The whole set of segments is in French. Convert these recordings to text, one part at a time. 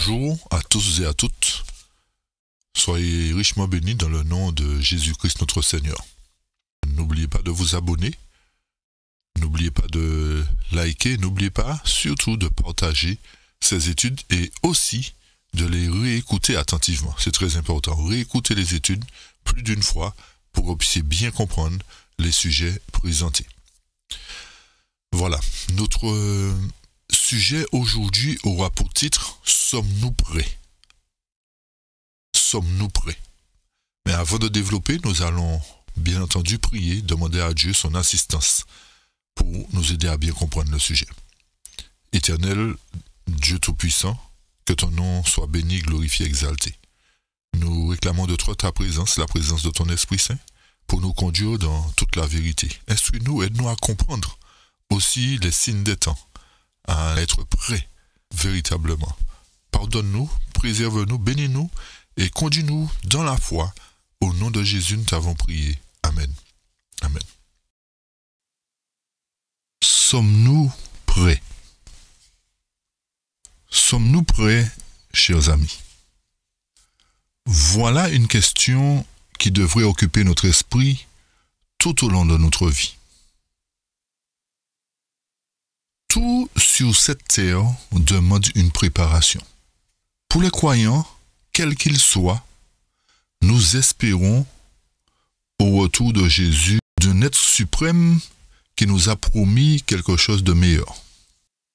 Bonjour à tous et à toutes. Soyez richement bénis dans le nom de Jésus-Christ notre Seigneur. N'oubliez pas de vous abonner. N'oubliez pas de liker. N'oubliez pas surtout de partager ces études et aussi de les réécouter attentivement. C'est très important. Réécouter les études plus d'une fois pour que vous puissiez bien comprendre les sujets présentés. Voilà. Notre sujet aujourd'hui aura pour titre « Sommes-nous prêts ?» Sommes-nous prêts? Mais avant de développer, nous allons bien entendu prier, demander à Dieu son assistance pour nous aider à bien comprendre le sujet. Éternel, Dieu Tout-Puissant, que ton nom soit béni, glorifié, exalté. Nous réclamons de toi ta présence, la présence de ton Esprit Saint, pour nous conduire dans toute la vérité. Instruis-nous, aide-nous à comprendre aussi les signes des temps, à être prêts véritablement. Pardonne-nous, préserve-nous, bénis-nous et conduis-nous dans la foi. Au nom de Jésus, nous t'avons prié. Amen. Amen. Sommes-nous prêts? Sommes-nous prêts, chers amis? Voilà une question qui devrait occuper notre esprit tout au long de notre vie. Tout sur cette terre demande une préparation. Pour les croyants, quels qu'ils soient, nous espérons au retour de Jésus d'un être suprême qui nous a promis quelque chose de meilleur.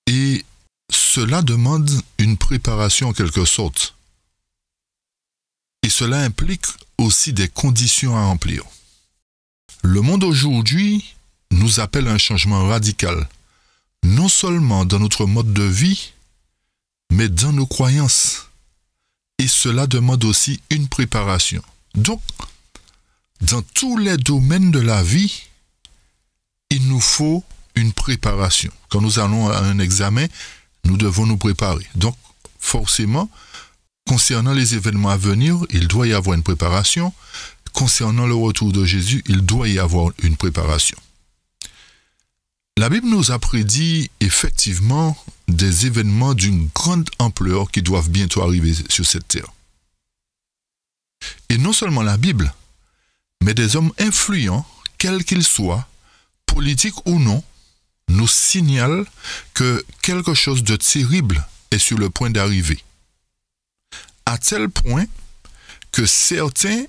Et cela demande une préparation en quelque sorte. Et cela implique aussi des conditions à remplir. Le monde aujourd'hui nous appelle à un changement radical, non seulement dans notre mode de vie, mais dans nos croyances. Et cela demande aussi une préparation. Donc, dans tous les domaines de la vie, il nous faut une préparation. Quand nous allons à un examen, nous devons nous préparer. Donc, forcément, concernant les événements à venir, il doit y avoir une préparation. Concernant le retour de Jésus, il doit y avoir une préparation. La Bible nous a prédit effectivement des événements d'une grande ampleur qui doivent bientôt arriver sur cette terre. Et non seulement la Bible, mais des hommes influents, quels qu'ils soient, politiques ou non, nous signalent que quelque chose de terrible est sur le point d'arriver. À tel point que certains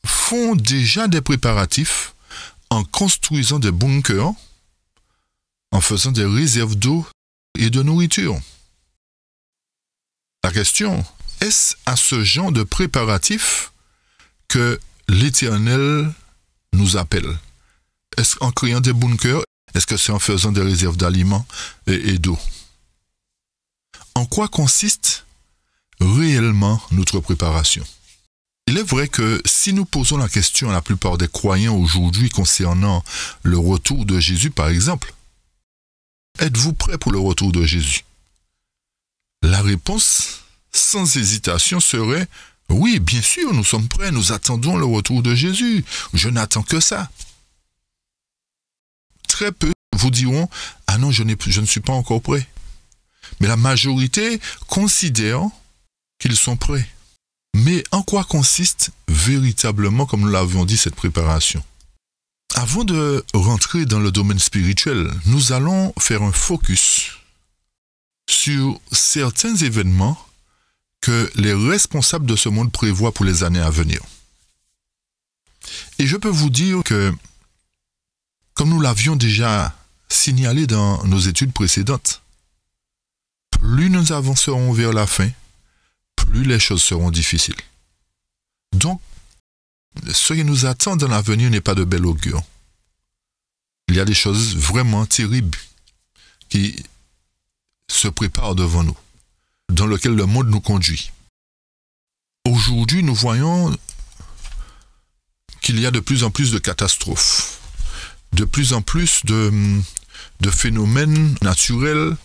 font déjà des préparatifs en construisant des bunkers, en faisant des réserves d'eau et de nourriture. La question, est-ce à ce genre de préparatifs que l'Éternel nous appelle? Est-ce en créant des bunkers? Est-ce que c'est en faisant des réserves d'aliments et d'eau? En quoi consiste réellement notre préparation? Il est vrai que si nous posons la question à la plupart des croyants aujourd'hui concernant le retour de Jésus par exemple, êtes-vous prêt pour le retour de Jésus? La réponse, sans hésitation, serait « Oui, bien sûr, nous sommes prêts, nous attendons le retour de Jésus. Je n'attends que ça. » Très peu vous diront « Ah non, je ne suis pas encore prêt. » Mais la majorité considère qu'ils sont prêts. Mais en quoi consiste véritablement, comme nous l'avions dit, cette préparation? Avant de rentrer dans le domaine spirituel, nous allons faire un focus sur certains événements que les responsables de ce monde prévoient pour les années à venir. Et je peux vous dire que, comme nous l'avions déjà signalé dans nos études précédentes, plus nous avancerons vers la fin, plus les choses seront difficiles. Donc, ce qui nous attend dans l'avenir n'est pas de bel augure. Il y a des choses vraiment terribles qui se préparent devant nous, dans lesquelles le monde nous conduit. Aujourd'hui, nous voyons qu'il y a de plus en plus de catastrophes, de plus en plus de phénomènes naturels,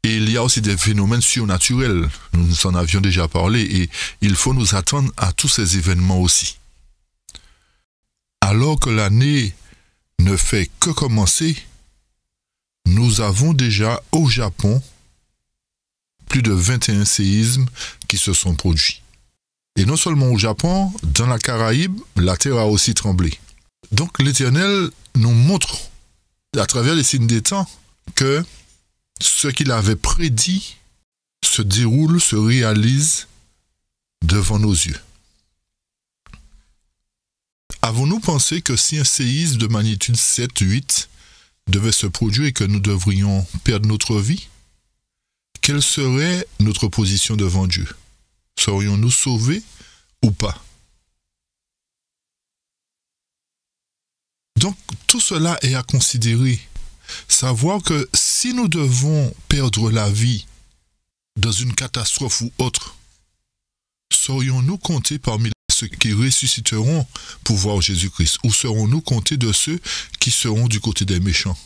et il y a aussi des phénomènes surnaturels. Nous en avions déjà parlé, et il faut nous attendre à tous ces événements aussi. Alors que l'année ne fait que commencer, nous avons déjà au Japon plus de 21 séismes qui se sont produits. Et non seulement au Japon, dans la Caraïbe, la terre a aussi tremblé. Donc l'Éternel nous montre, à travers les signes des temps, que ce qu'il avait prédit se déroule, se réalise devant nos yeux. Avons-nous pensé que si un séisme de magnitude 7, 8 devait se produire et que nous devrions perdre notre vie, quelle serait notre position devant Dieu? Serions-nous sauvés ou pas? Donc, tout cela est à considérer. Savoir que si nous devons perdre la vie dans une catastrophe ou autre, serions-nous comptés parmi ceux qui ressusciteront pour voir Jésus-Christ, ou serons-nous comptés de ceux qui seront du côté des méchants?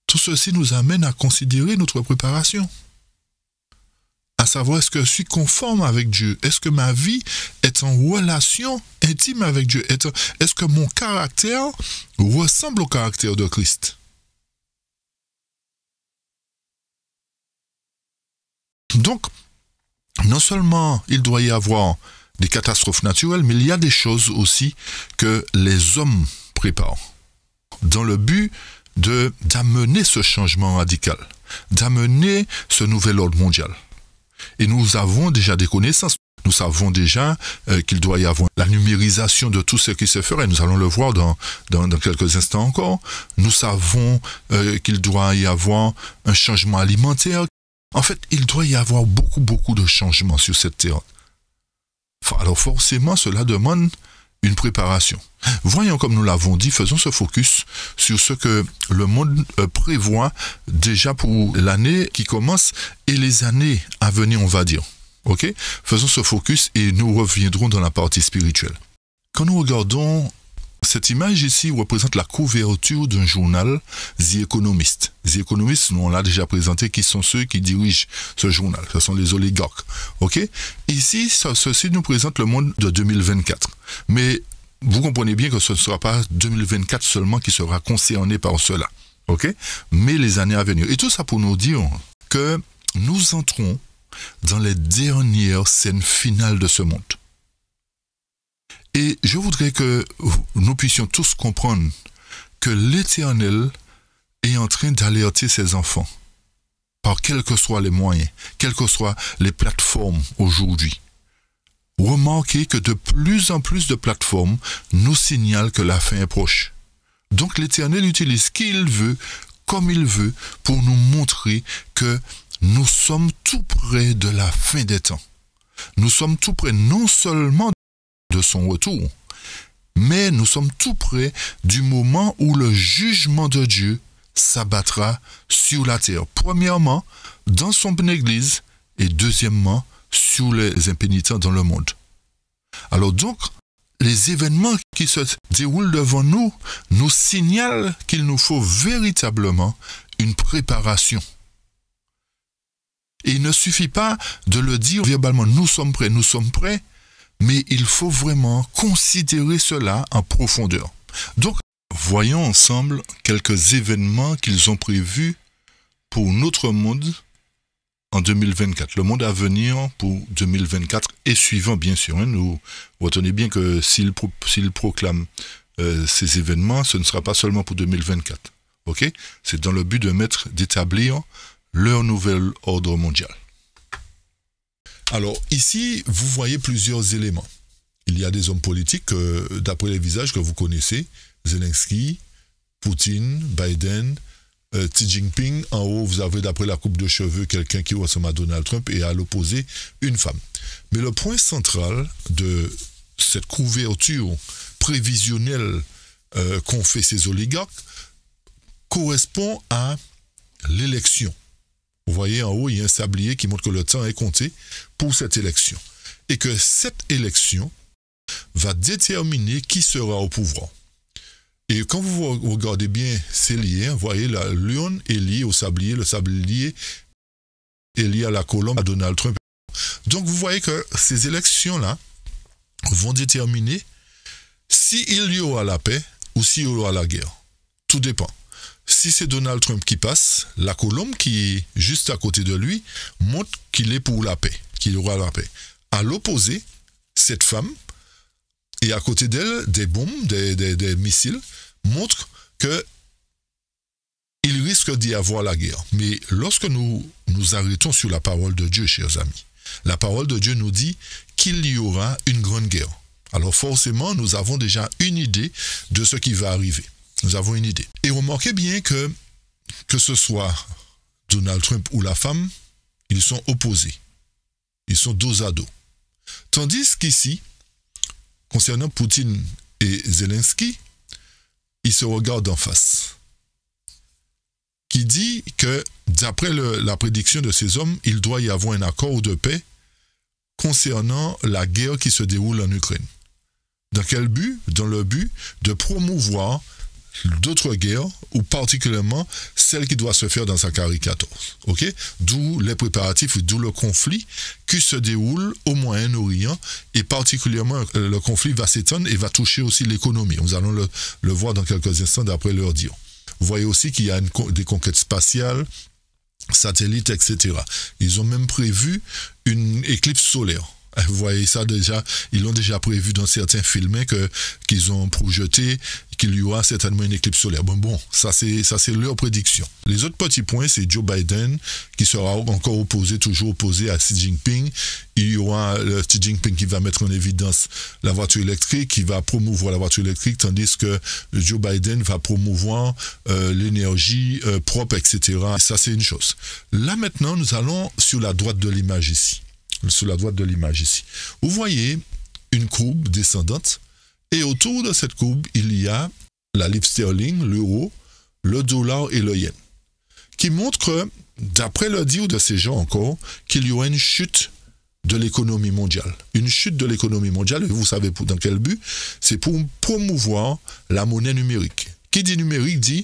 Tout ceci nous amène à considérer notre préparation. À savoir, est-ce que je suis conforme avec Dieu? Est-ce que ma vie est en relation intime avec Dieu? Est-ce que mon caractère ressemble au caractère de Christ? Donc, non seulement il doit y avoir des catastrophes naturelles, mais il y a des choses aussi que les hommes préparent dans le but d'amener ce changement radical, d'amener ce nouvel ordre mondial. Et nous avons déjà des connaissances. Nous savons déjà qu'il doit y avoir la numérisation de tout ce qui se ferait. Nous allons le voir dans quelques instants encore. Nous savons qu'il doit y avoir un changement alimentaire. En fait, il doit y avoir beaucoup de changements sur cette terre. Alors forcément, cela demande une préparation. Voyons, comme nous l'avons dit, faisons ce focus sur ce que le monde prévoit déjà pour l'année qui commence et les années à venir, on va dire. Ok? Faisons ce focus et nous reviendrons dans la partie spirituelle. Quand nous regardons cette image ici représente la couverture d'un journal The Economist. The Economist, nous on l'a déjà présenté, qui sont ceux qui dirigent ce journal. Ce sont les oligarques. Ok? Ici, ceci nous présente le monde de 2024. Mais vous comprenez bien que ce ne sera pas 2024 seulement qui sera concerné par cela. Ok? Mais les années à venir. Et tout ça pour nous dire que nous entrons dans les dernières scènes finales de ce monde. Et je voudrais que nous puissions tous comprendre que l'Éternel est en train d'alerter ses enfants par quels que soient les moyens, quelles que soient les plateformes aujourd'hui. Remarquez que de plus en plus de plateformes nous signalent que la fin est proche. Donc l'Éternel utilise qui il veut, comme il veut, pour nous montrer que nous sommes tout près de la fin des temps. Nous sommes tout près non seulement de son retour, mais nous sommes tout près du moment où le jugement de Dieu s'abattra sur la terre. Premièrement, dans son église, et deuxièmement, sur les impénitents dans le monde. Alors donc, les événements qui se déroulent devant nous nous signalent qu'il nous faut véritablement une préparation. Et il ne suffit pas de le dire verbalement, nous sommes prêts, mais il faut vraiment considérer cela en profondeur. Donc, voyons ensemble quelques événements qu'ils ont prévus pour notre monde en 2024. Le monde à venir pour 2024 et suivant, bien sûr. Nous retenez bien que s'il proclame ces événements, ce ne sera pas seulement pour 2024. Ok? C'est dans le but d'établir leur nouvel ordre mondial. Alors, ici, vous voyez plusieurs éléments. Il y a des hommes politiques, d'après les visages que vous connaissez, Zelensky, Poutine, Biden, Xi Jinping. En haut, vous avez, d'après la coupe de cheveux, quelqu'un qui ressemble à Donald Trump et à l'opposé, une femme. Mais le point central de cette couverture prévisionnelle qu'ont fait ces oligarques correspond à l'élection. Vous voyez en haut, il y a un sablier qui montre que le temps est compté pour cette élection. Et que cette élection va déterminer qui sera au pouvoir. Et quand vous regardez bien ces liens, vous voyez, la lune est liée au sablier, le sablier est lié à la colombe, à Donald Trump. Donc vous voyez que ces élections-là vont déterminer s'il y aura la paix ou s'il y aura la guerre. Tout dépend. si c'est Donald Trump qui passe, la colombe qui est juste à côté de lui montre qu'il est pour la paix, qu'il aura la paix. À l'opposé, cette femme, et à côté d'elle, des bombes, des missiles, montrent que il risque d'y avoir la guerre. Mais lorsque nous nous arrêtons sur la parole de Dieu, chers amis, la parole de Dieu nous dit qu'il y aura une grande guerre. Alors forcément, nous avons déjà une idée de ce qui va arriver. Nous avons une idée. Et remarquez bien que ce soit Donald Trump ou la femme, ils sont opposés. Ils sont dos à dos. Tandis qu'ici, concernant Poutine et Zelensky, ils se regardent en face. Qui dit que, d'après la prédiction de ces hommes, il doit y avoir un accord de paix concernant la guerre qui se déroule en Ukraine. Dans quel but? Dans le but de promouvoir d'autres guerres, ou particulièrement celle qui doit se faire dans sa carré 14. Okay? D'où les préparatifs, d'où le conflit qui se déroule au Moyen-Orient, et particulièrement le conflit va s'étendre et va toucher aussi l'économie. Nous allons le voir dans quelques instants d'après leur dire. Vous voyez aussi qu'il y a des conquêtes spatiales, satellites, etc. Ils ont même prévu une éclipse solaire. Vous voyez ça déjà, ils l'ont déjà prévu dans certains films qu'ils ont projeté, qu'il y aura certainement une éclipse solaire. Bon, ça c'est leur prédiction. Les autres petits points, c'est Joe Biden qui sera encore toujours opposé à Xi Jinping. Il y aura Xi Jinping qui va mettre en évidence la voiture électrique, qui va promouvoir la voiture électrique, tandis que Joe Biden va promouvoir l'énergie propre, etc. Ça c'est une chose. Là maintenant, nous allons sur la droite de l'image ici. Sur la droite de l'image ici. Vous voyez une courbe descendante et autour de cette courbe, il y a la livre sterling, l'euro, le dollar et le yen, qui montre que, d'après le dire de ces gens encore, qu'il y aura une chute de l'économie mondiale. Une chute de l'économie mondiale, et vous savez dans quel but? C'est pour promouvoir la monnaie numérique. Qui dit numérique dit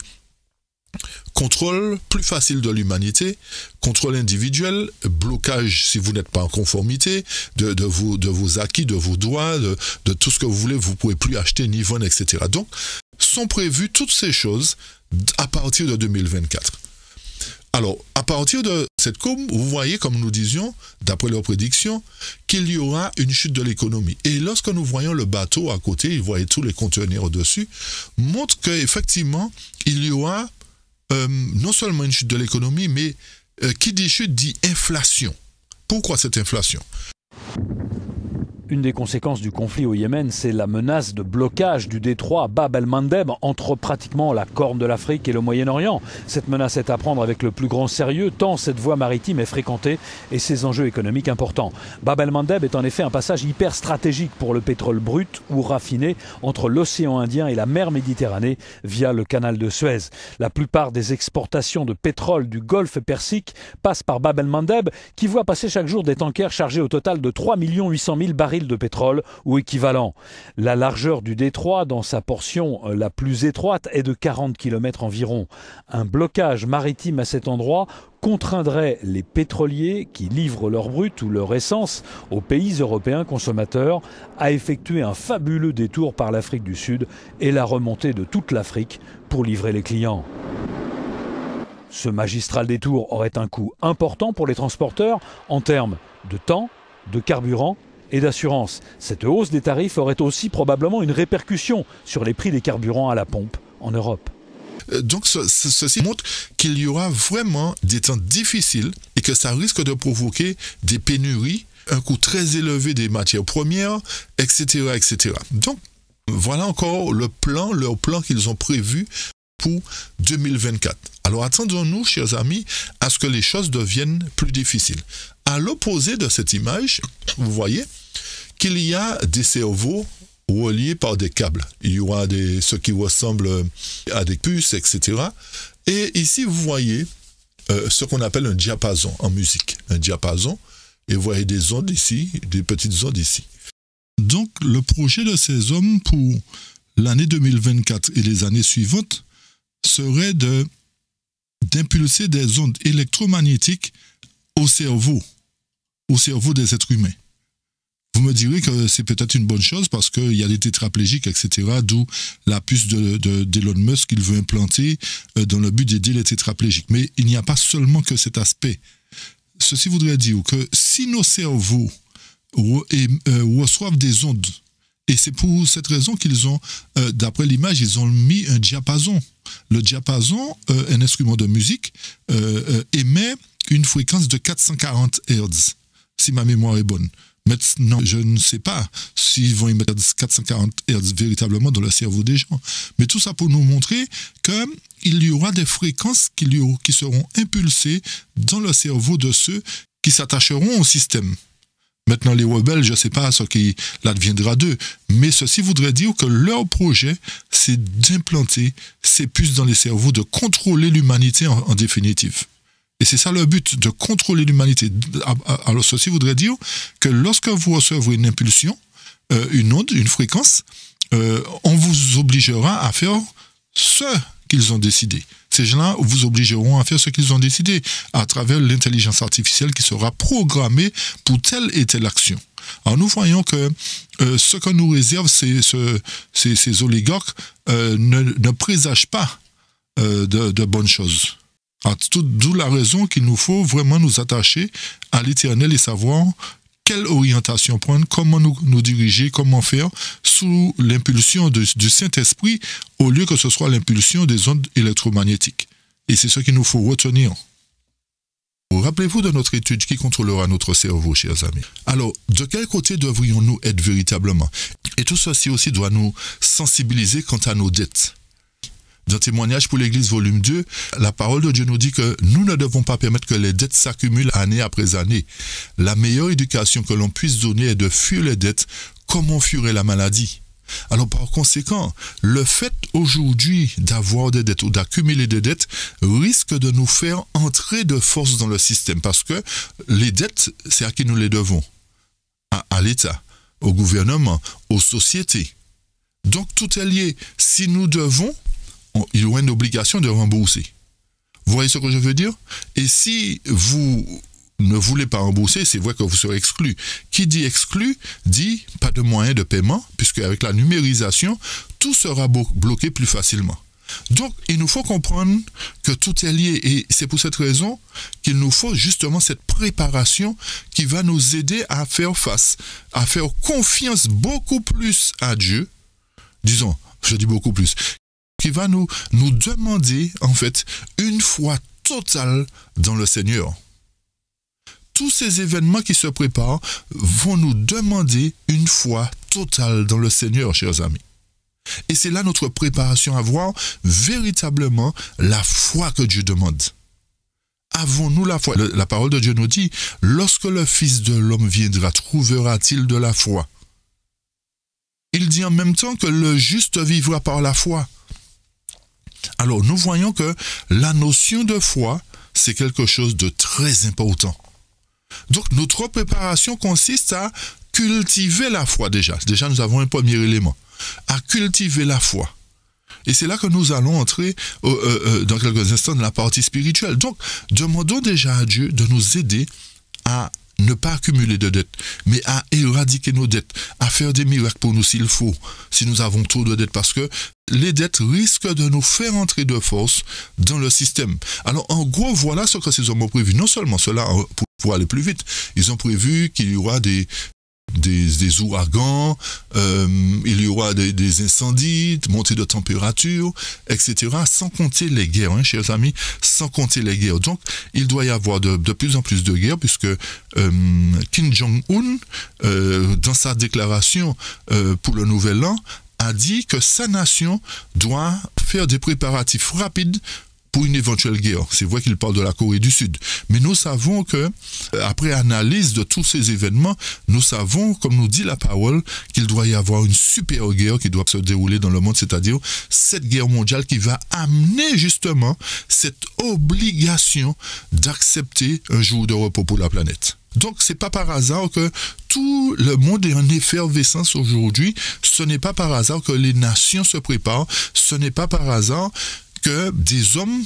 contrôle plus facile de l'humanité, contrôle individuel, blocage si vous n'êtes pas en conformité de vos acquis, de vos droits, de tout ce que vous voulez, vous ne pouvez plus acheter ni vendre, etc. Donc, sont prévues toutes ces choses à partir de 2024. Alors, à partir de cette courbe, vous voyez, comme nous disions, d'après leurs prédictions, qu'il y aura une chute de l'économie. Et lorsque nous voyons le bateau à côté, vous voyez tous les conteneurs au-dessus, montre qu'effectivement, il y aura non seulement une chute de l'économie, mais qui dit chute dit inflation. Pourquoi cette inflation? Une des conséquences du conflit au Yémen, c'est la menace de blocage du détroit Bab el-Mandeb entre pratiquement la Corne de l'Afrique et le Moyen-Orient. Cette menace est à prendre avec le plus grand sérieux, tant cette voie maritime est fréquentée et ses enjeux économiques importants. Bab el-Mandeb est en effet un passage hyper stratégique pour le pétrole brut ou raffiné entre l'océan Indien et la mer Méditerranée via le canal de Suez. La plupart des exportations de pétrole du Golfe Persique passent par Bab el-Mandeb, qui voit passer chaque jour des tankers chargés au total de 3 800 000 barils de pétrole ou équivalent. La largeur du détroit dans sa portion la plus étroite est de 40 km environ. Un blocage maritime à cet endroit contraindrait les pétroliers qui livrent leur brut ou leur essence aux pays européens consommateurs à effectuer un fabuleux détour par l'Afrique du Sud et la remontée de toute l'Afrique pour livrer les clients. Ce magistral détour aurait un coût important pour les transporteurs en termes de temps, de carburant et d'assurance. Cette hausse des tarifs aurait aussi probablement une répercussion sur les prix des carburants à la pompe en Europe. Donc ceci montre qu'il y aura vraiment des temps difficiles et que ça risque de provoquer des pénuries, un coût très élevé des matières premières, etc., etc. Donc voilà encore leur plan qu'ils ont prévu pour 2024. Alors attendons-nous, chers amis, à ce que les choses deviennent plus difficiles. À l'opposé de cette image, vous voyez qu'il y a des cerveaux reliés par des câbles. Il y aura ce qui ressemble à des puces, etc. Et ici, vous voyez ce qu'on appelle un diapason en musique. Un diapason, et vous voyez des ondes ici, des petites ondes ici. Donc, le projet de ces hommes pour l'année 2024 et les années suivantes serait d'impulser des ondes électromagnétiques au cerveau des êtres humains. Vous me direz que c'est peut-être une bonne chose parce qu'il y a des tétraplégiques, etc., d'où la puce d'Elon Musk qu'il veut implanter dans le but d'aider les tétraplégiques. Mais il n'y a pas seulement que cet aspect. Ceci voudrait dire que si nos cerveaux reçoivent des ondes, et c'est pour cette raison qu'ils ont, d'après l'image, ils ont mis un diapason. Le diapason, un instrument de musique, émet une fréquence de 440 Hz, si ma mémoire est bonne. Maintenant, je ne sais pas s'ils vont émettre 440 Hz véritablement dans le cerveau des gens. Mais tout ça pour nous montrer qu'il y aura des fréquences qui seront impulsées dans le cerveau de ceux qui s'attacheront au système. Maintenant, les rebelles, je ne sais pas ce qui l'adviendra d'eux, mais ceci voudrait dire que leur projet, c'est d'implanter ces puces dans les cerveaux, de contrôler l'humanité en définitive. Et c'est ça le but, de contrôler l'humanité. Alors ceci voudrait dire que lorsque vous recevrez une impulsion, une onde, une fréquence, on vous obligera à faire ce qu'ils ont décidé. Ces gens-là vous obligeront à faire ce qu'ils ont décidé à travers l'intelligence artificielle qui sera programmée pour telle et telle action. Alors nous voyons que ce que nous réservent ces oligarques ne présagent pas de bonnes choses. D'où la raison qu'il nous faut vraiment nous attacher à l'Éternel et savoir quelle orientation prendre, comment nous diriger, comment faire sous l'impulsion du Saint-Esprit au lieu que ce soit l'impulsion des ondes électromagnétiques. Et c'est ce qu'il nous faut retenir. Rappelez-vous de notre étude qui contrôlera notre cerveau, chers amis. Alors, de quel côté devrions-nous être véritablement? Et tout ceci aussi doit nous sensibiliser quant à nos dettes. Dans Témoignage pour l'Église, volume 2, la parole de Dieu nous dit que nous ne devons pas permettre que les dettes s'accumulent année après année. La meilleure éducation que l'on puisse donner est de fuir les dettes comme on fuirait la maladie. Alors par conséquent, le fait aujourd'hui d'avoir des dettes ou d'accumuler des dettes risque de nous faire entrer de force dans le système parce que les dettes, c'est à qui nous les devons? À l'État, au gouvernement, aux sociétés. Donc tout est lié. Si nous devons, il y aura une obligation de rembourser. Vous voyez ce que je veux dire? Et si vous ne voulez pas rembourser, c'est vrai que vous serez exclu. Qui dit exclu, dit pas de moyen de paiement, puisque avec la numérisation, tout sera bloqué plus facilement. Donc, il nous faut comprendre que tout est lié. Et c'est pour cette raison qu'il nous faut justement cette préparation qui va nous aider à faire face, à faire confiance beaucoup plus à Dieu. Disons, je dis beaucoup plus, qui va nous demander, en fait, une foi totale dans le Seigneur. Tous ces événements qui se préparent vont nous demander une foi totale dans le Seigneur, chers amis. Et c'est là notre préparation à avoir véritablement la foi que Dieu demande. Avons-nous la foi? La parole de Dieu nous dit, lorsque le Fils de l'homme viendra, trouvera-t-il de la foi? Il dit en même temps que le juste vivra par la foi. Alors, nous voyons que la notion de foi, c'est quelque chose de très important. Donc, notre préparation consiste à cultiver la foi déjà. Déjà, nous avons un premier élément. À cultiver la foi. Et c'est là que nous allons entrer dans quelques instants dans la partie spirituelle. Donc, demandons déjà à Dieu de nous aider à ne pas accumuler de dettes, mais à éradiquer nos dettes, à faire des miracles pour nous s'il faut, si nous avons trop de dettes, parce que les dettes risquent de nous faire entrer de force dans le système. Alors, en gros, voilà ce que ces hommes ont prévu. Non seulement cela, pour aller plus vite, ils ont prévu qu'il y aura des ouragans, il y aura des incendies, montée de température, etc. Sans compter les guerres, hein, chers amis, sans compter les guerres. Donc, il doit y avoir de plus en plus de guerres, puisque Kim Jong-un, dans sa déclaration pour le Nouvel An, a dit que sa nation doit faire des préparatifs rapides pour une éventuelle guerre. C'est vrai qu'il parle de la Corée du Sud. Mais nous savons que, après analyse de tous ces événements, nous savons, comme nous dit la parole, qu'il doit y avoir une super guerre qui doit se dérouler dans le monde, c'est-à-dire cette guerre mondiale qui va amener justement cette obligation d'accepter un jour de repos pour la planète. Donc, c'est pas par hasard que tout le monde est en effervescence aujourd'hui. Ce n'est pas par hasard que les nations se préparent. Ce n'est pas par hasard que des hommes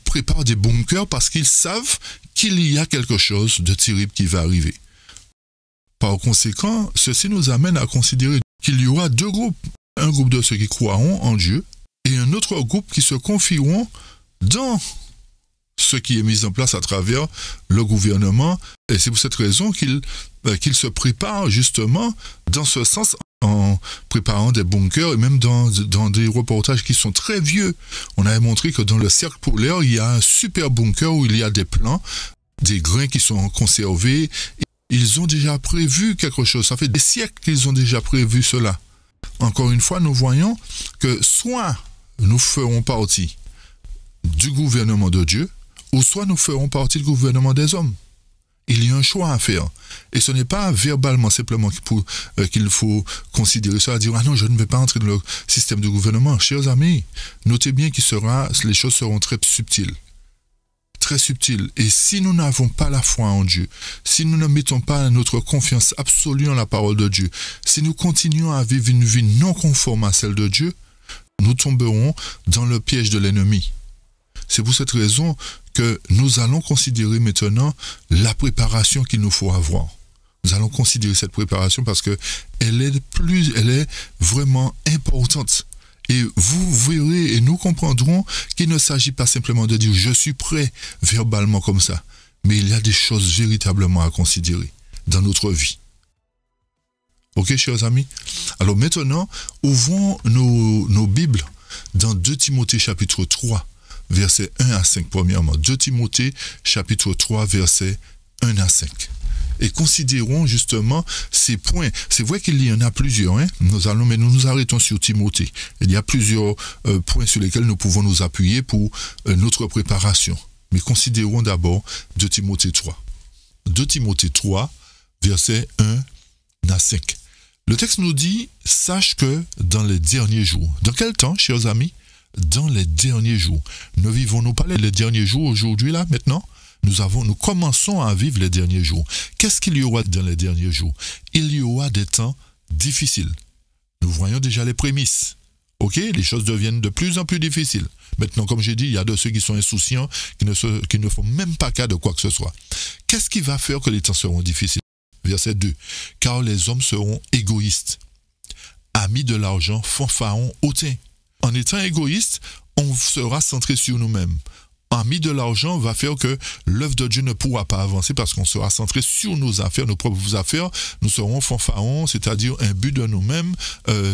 préparent des bunkers parce qu'ils savent qu'il y a quelque chose de terrible qui va arriver. Par conséquent, ceci nous amène à considérer qu'il y aura deux groupes. Un groupe de ceux qui croiront en Dieu et un autre groupe qui se confieront dans ce qui est mis en place à travers le gouvernement. Et c'est pour cette raison qu'il se prépare justement dans ce sens en préparant des bunkers et même dans des reportages qui sont très vieux. On avait montré que dans le cercle polaire, il y a un super bunker où il y a des plants, des grains qui sont conservés. Ils ont déjà prévu quelque chose. Ça fait des siècles qu'ils ont déjà prévu cela. Encore une fois, nous voyons que soit nous ferons partie du gouvernement de Dieu, ou soit nous ferons partie du gouvernement des hommes. Il y a un choix à faire. Et ce n'est pas verbalement simplement qu'il faut considérer ça, dire « Ah non, je ne vais pas entrer dans le système de gouvernement ». Chers amis, notez bien les choses seront très subtiles. Très subtiles. Et si nous n'avons pas la foi en Dieu, si nous ne mettons pas notre confiance absolue en la parole de Dieu, si nous continuons à vivre une vie non conforme à celle de Dieu, nous tomberons dans le piège de l'ennemi. C'est pour cette raison que nous allons considérer maintenant la préparation qu'il nous faut avoir. Nous allons considérer cette préparation parce que elle est vraiment importante. Et vous verrez et nous comprendrons qu'il ne s'agit pas simplement de dire je suis prêt verbalement comme ça, mais il y a des choses véritablement à considérer dans notre vie. Ok, chers amis? Alors maintenant, ouvrons nos Bibles dans 2 Timothée chapitre 3, versets 1 à 5 premièrement. 2 Timothée chapitre 3, versets 1 à 5. Et considérons justement ces points. C'est vrai qu'il y en a plusieurs, hein? Mais nous nous arrêtons sur Timothée. Il y a plusieurs points sur lesquels nous pouvons nous appuyer pour notre préparation. Mais considérons d'abord 2 Timothée 3. 2 Timothée 3, versets 1 à 5. Le texte nous dit, sache que dans les derniers jours. Dans quel temps, chers amis? Dans les derniers jours. Ne vivons-nous pas les derniers jours aujourd'hui, là, maintenant? Nous commençons à vivre les derniers jours. Qu'est-ce qu'il y aura dans les derniers jours? Il y aura des temps difficiles. Nous voyons déjà les prémices. Ok? Les choses deviennent de plus en plus difficiles. Maintenant, comme j'ai dit, il y a de ceux qui sont insouciants, qui ne font même pas cas de quoi que ce soit. Qu'est-ce qui va faire que les temps seront difficiles? Verset 2. Car les hommes seront égoïstes, amis de l'argent, fanfarons, hautains. En étant égoïste, on sera centré sur nous-mêmes. Amis de l'argent va faire que l'œuvre de Dieu ne pourra pas avancer parce qu'on sera centré sur nos affaires, nos propres affaires. Nous serons fanfarons, c'est-à-dire un but de nous-mêmes.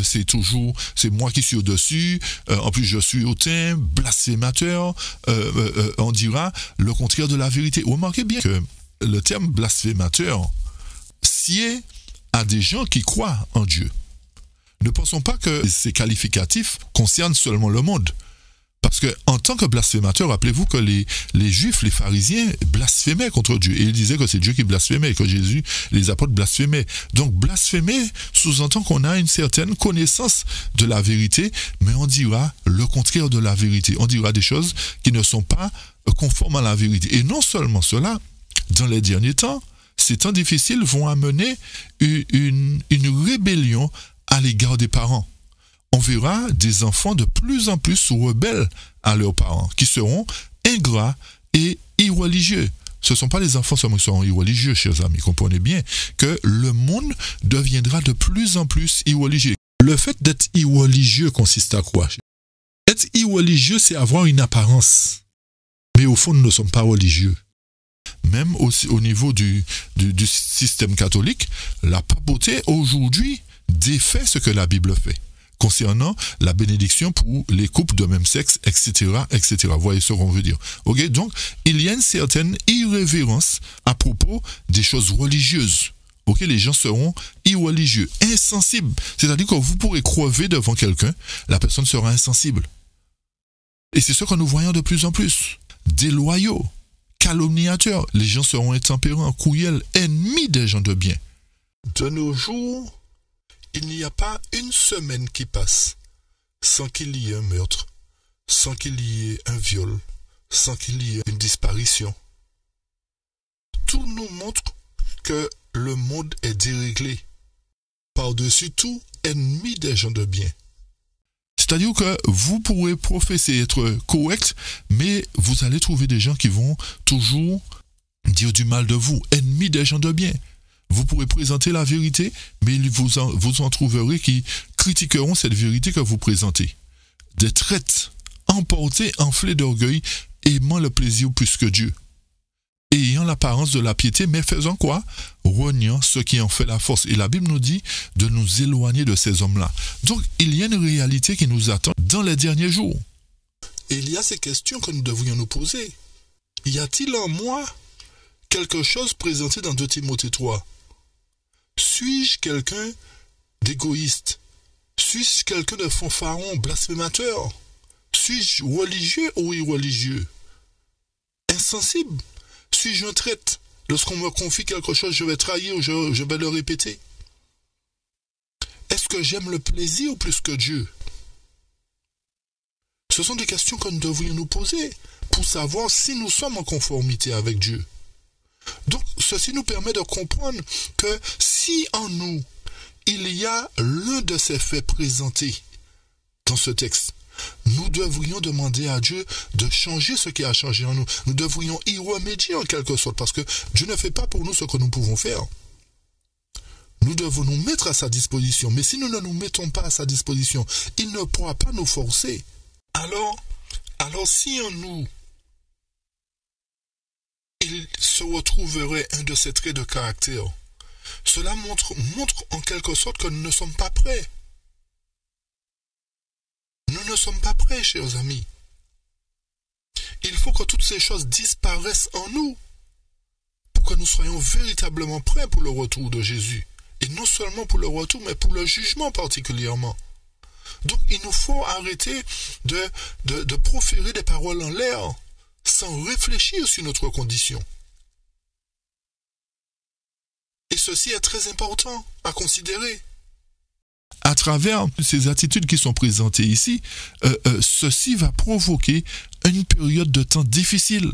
C'est moi qui suis au-dessus. En plus, je suis hautain, blasphémateur. On dira le contraire de la vérité. Remarquez bien que le terme blasphémateur sied à des gens qui croient en Dieu. Ne pensons pas que ces qualificatifs concernent seulement le monde. Parce que en tant que blasphémateur, rappelez-vous que les Juifs, les pharisiens, blasphémaient contre Dieu. Et ils disaient que c'est Dieu qui blasphémait et que Jésus, les apôtres blasphémaient. Donc blasphémer sous-entend qu'on a une certaine connaissance de la vérité, mais on dira le contraire de la vérité. On dira des choses qui ne sont pas conformes à la vérité. Et non seulement cela, dans les derniers temps, ces temps difficiles vont amener une rébellion à l'égard des parents. On verra des enfants de plus en plus rebelles à leurs parents, qui seront ingrats et irreligieux. Ce ne sont pas les enfants seulement qui seront irreligieux, chers amis. Comprenez bien que le monde deviendra de plus en plus irreligieux. Le fait d'être irreligieux consiste à quoi? Être irreligieux, c'est avoir une apparence. Mais au fond, nous ne sommes pas religieux. Même aussi au niveau du système catholique, la papauté aujourd'hui défait ce que la Bible fait concernant la bénédiction pour les couples de même sexe, etc., etc. Vous voyez ce qu'on veut dire. Okay? Donc, il y a une certaine irrévérence à propos des choses religieuses. Okay? Les gens seront irreligieux, insensibles. C'est-à-dire que vous pourrez crever devant quelqu'un, la personne sera insensible. Et c'est ce que nous voyons de plus en plus. Déloyaux, calomniateurs, les gens seront intempérants, cruels, ennemis des gens de bien. De nos jours, il n'y a pas une semaine qui passe sans qu'il y ait un meurtre, sans qu'il y ait un viol, sans qu'il y ait une disparition. Tout nous montre que le monde est déréglé. Par-dessus tout, ennemi des gens de bien. C'est-à-dire que vous pourrez professer être correct, mais vous allez trouver des gens qui vont toujours dire du mal de vous, ennemis des gens de bien. Vous pourrez présenter la vérité, mais vous en trouverez qui critiqueront cette vérité que vous présentez. Des traites, emportés, enflés d'orgueil, aimant le plaisir plus que Dieu. Ayant l'apparence de la piété, mais faisant quoi? Reniant ce qui en fait la force. Et la Bible nous dit de nous éloigner de ces hommes-là. Donc, il y a une réalité qui nous attend dans les derniers jours. Et il y a ces questions que nous devrions nous poser. Y a-t-il en moi quelque chose présenté dans 2 Timothée 3? Suis-je quelqu'un d'égoïste? Suis-je quelqu'un de fanfaron, blasphémateur? Suis-je religieux ou irreligieux? Insensible? Suis-je un traître? Lorsqu'on me confie quelque chose, je vais trahir ou je vais le répéter? Est-ce que j'aime le plaisir plus que Dieu? Ce sont des questions que nous devrions nous poser pour savoir si nous sommes en conformité avec Dieu. Donc, ceci nous permet de comprendre que si en nous, il y a l'un de ces faits présentés dans ce texte, nous devrions demander à Dieu de changer ce qui a changé en nous. Nous devrions y remédier en quelque sorte, parce que Dieu ne fait pas pour nous ce que nous pouvons faire. Nous devons nous mettre à sa disposition. Mais si nous ne nous mettons pas à sa disposition, il ne pourra pas nous forcer. Alors si en nous, il se retrouverait un de ces traits de caractère, cela montre en quelque sorte que nous ne sommes pas prêts. Nous ne sommes pas prêts, chers amis. Il faut que toutes ces choses disparaissent en nous pour que nous soyons véritablement prêts pour le retour de Jésus. Et non seulement pour le retour, mais pour le jugement particulièrement. Donc il nous faut arrêter de proférer des paroles en l'air sans réfléchir sur notre condition. Et ceci est très important à considérer. À travers ces attitudes qui sont présentées ici, ceci va provoquer une période de temps difficile.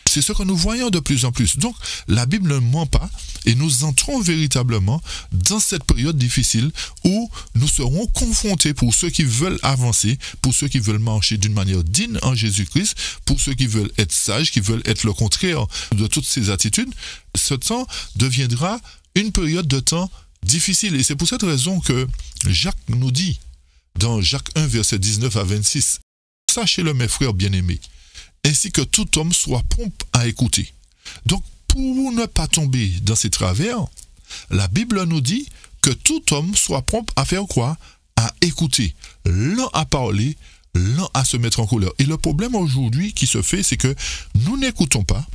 C'est ce que nous voyons de plus en plus. Donc, la Bible ne ment pas et nous entrons véritablement dans cette période difficile où nous serons confrontés pour ceux qui veulent avancer, pour ceux qui veulent marcher d'une manière digne en Jésus-Christ, pour ceux qui veulent être sages, qui veulent être le contraire de toutes ces attitudes. Ce temps deviendra une période de temps difficile. Et c'est pour cette raison que Jacques nous dit, dans Jacques 1, verset 19 à 26, « Sachez-le, mes frères bien-aimés, ainsi que tout homme soit prompt à écouter. » Donc, pour ne pas tomber dans ces travers, la Bible nous dit que tout homme soit prompt à faire quoi? À écouter, lent à parler, lent à se mettre en colère. Et le problème aujourd'hui qui se fait, c'est que nous n'écoutons pas,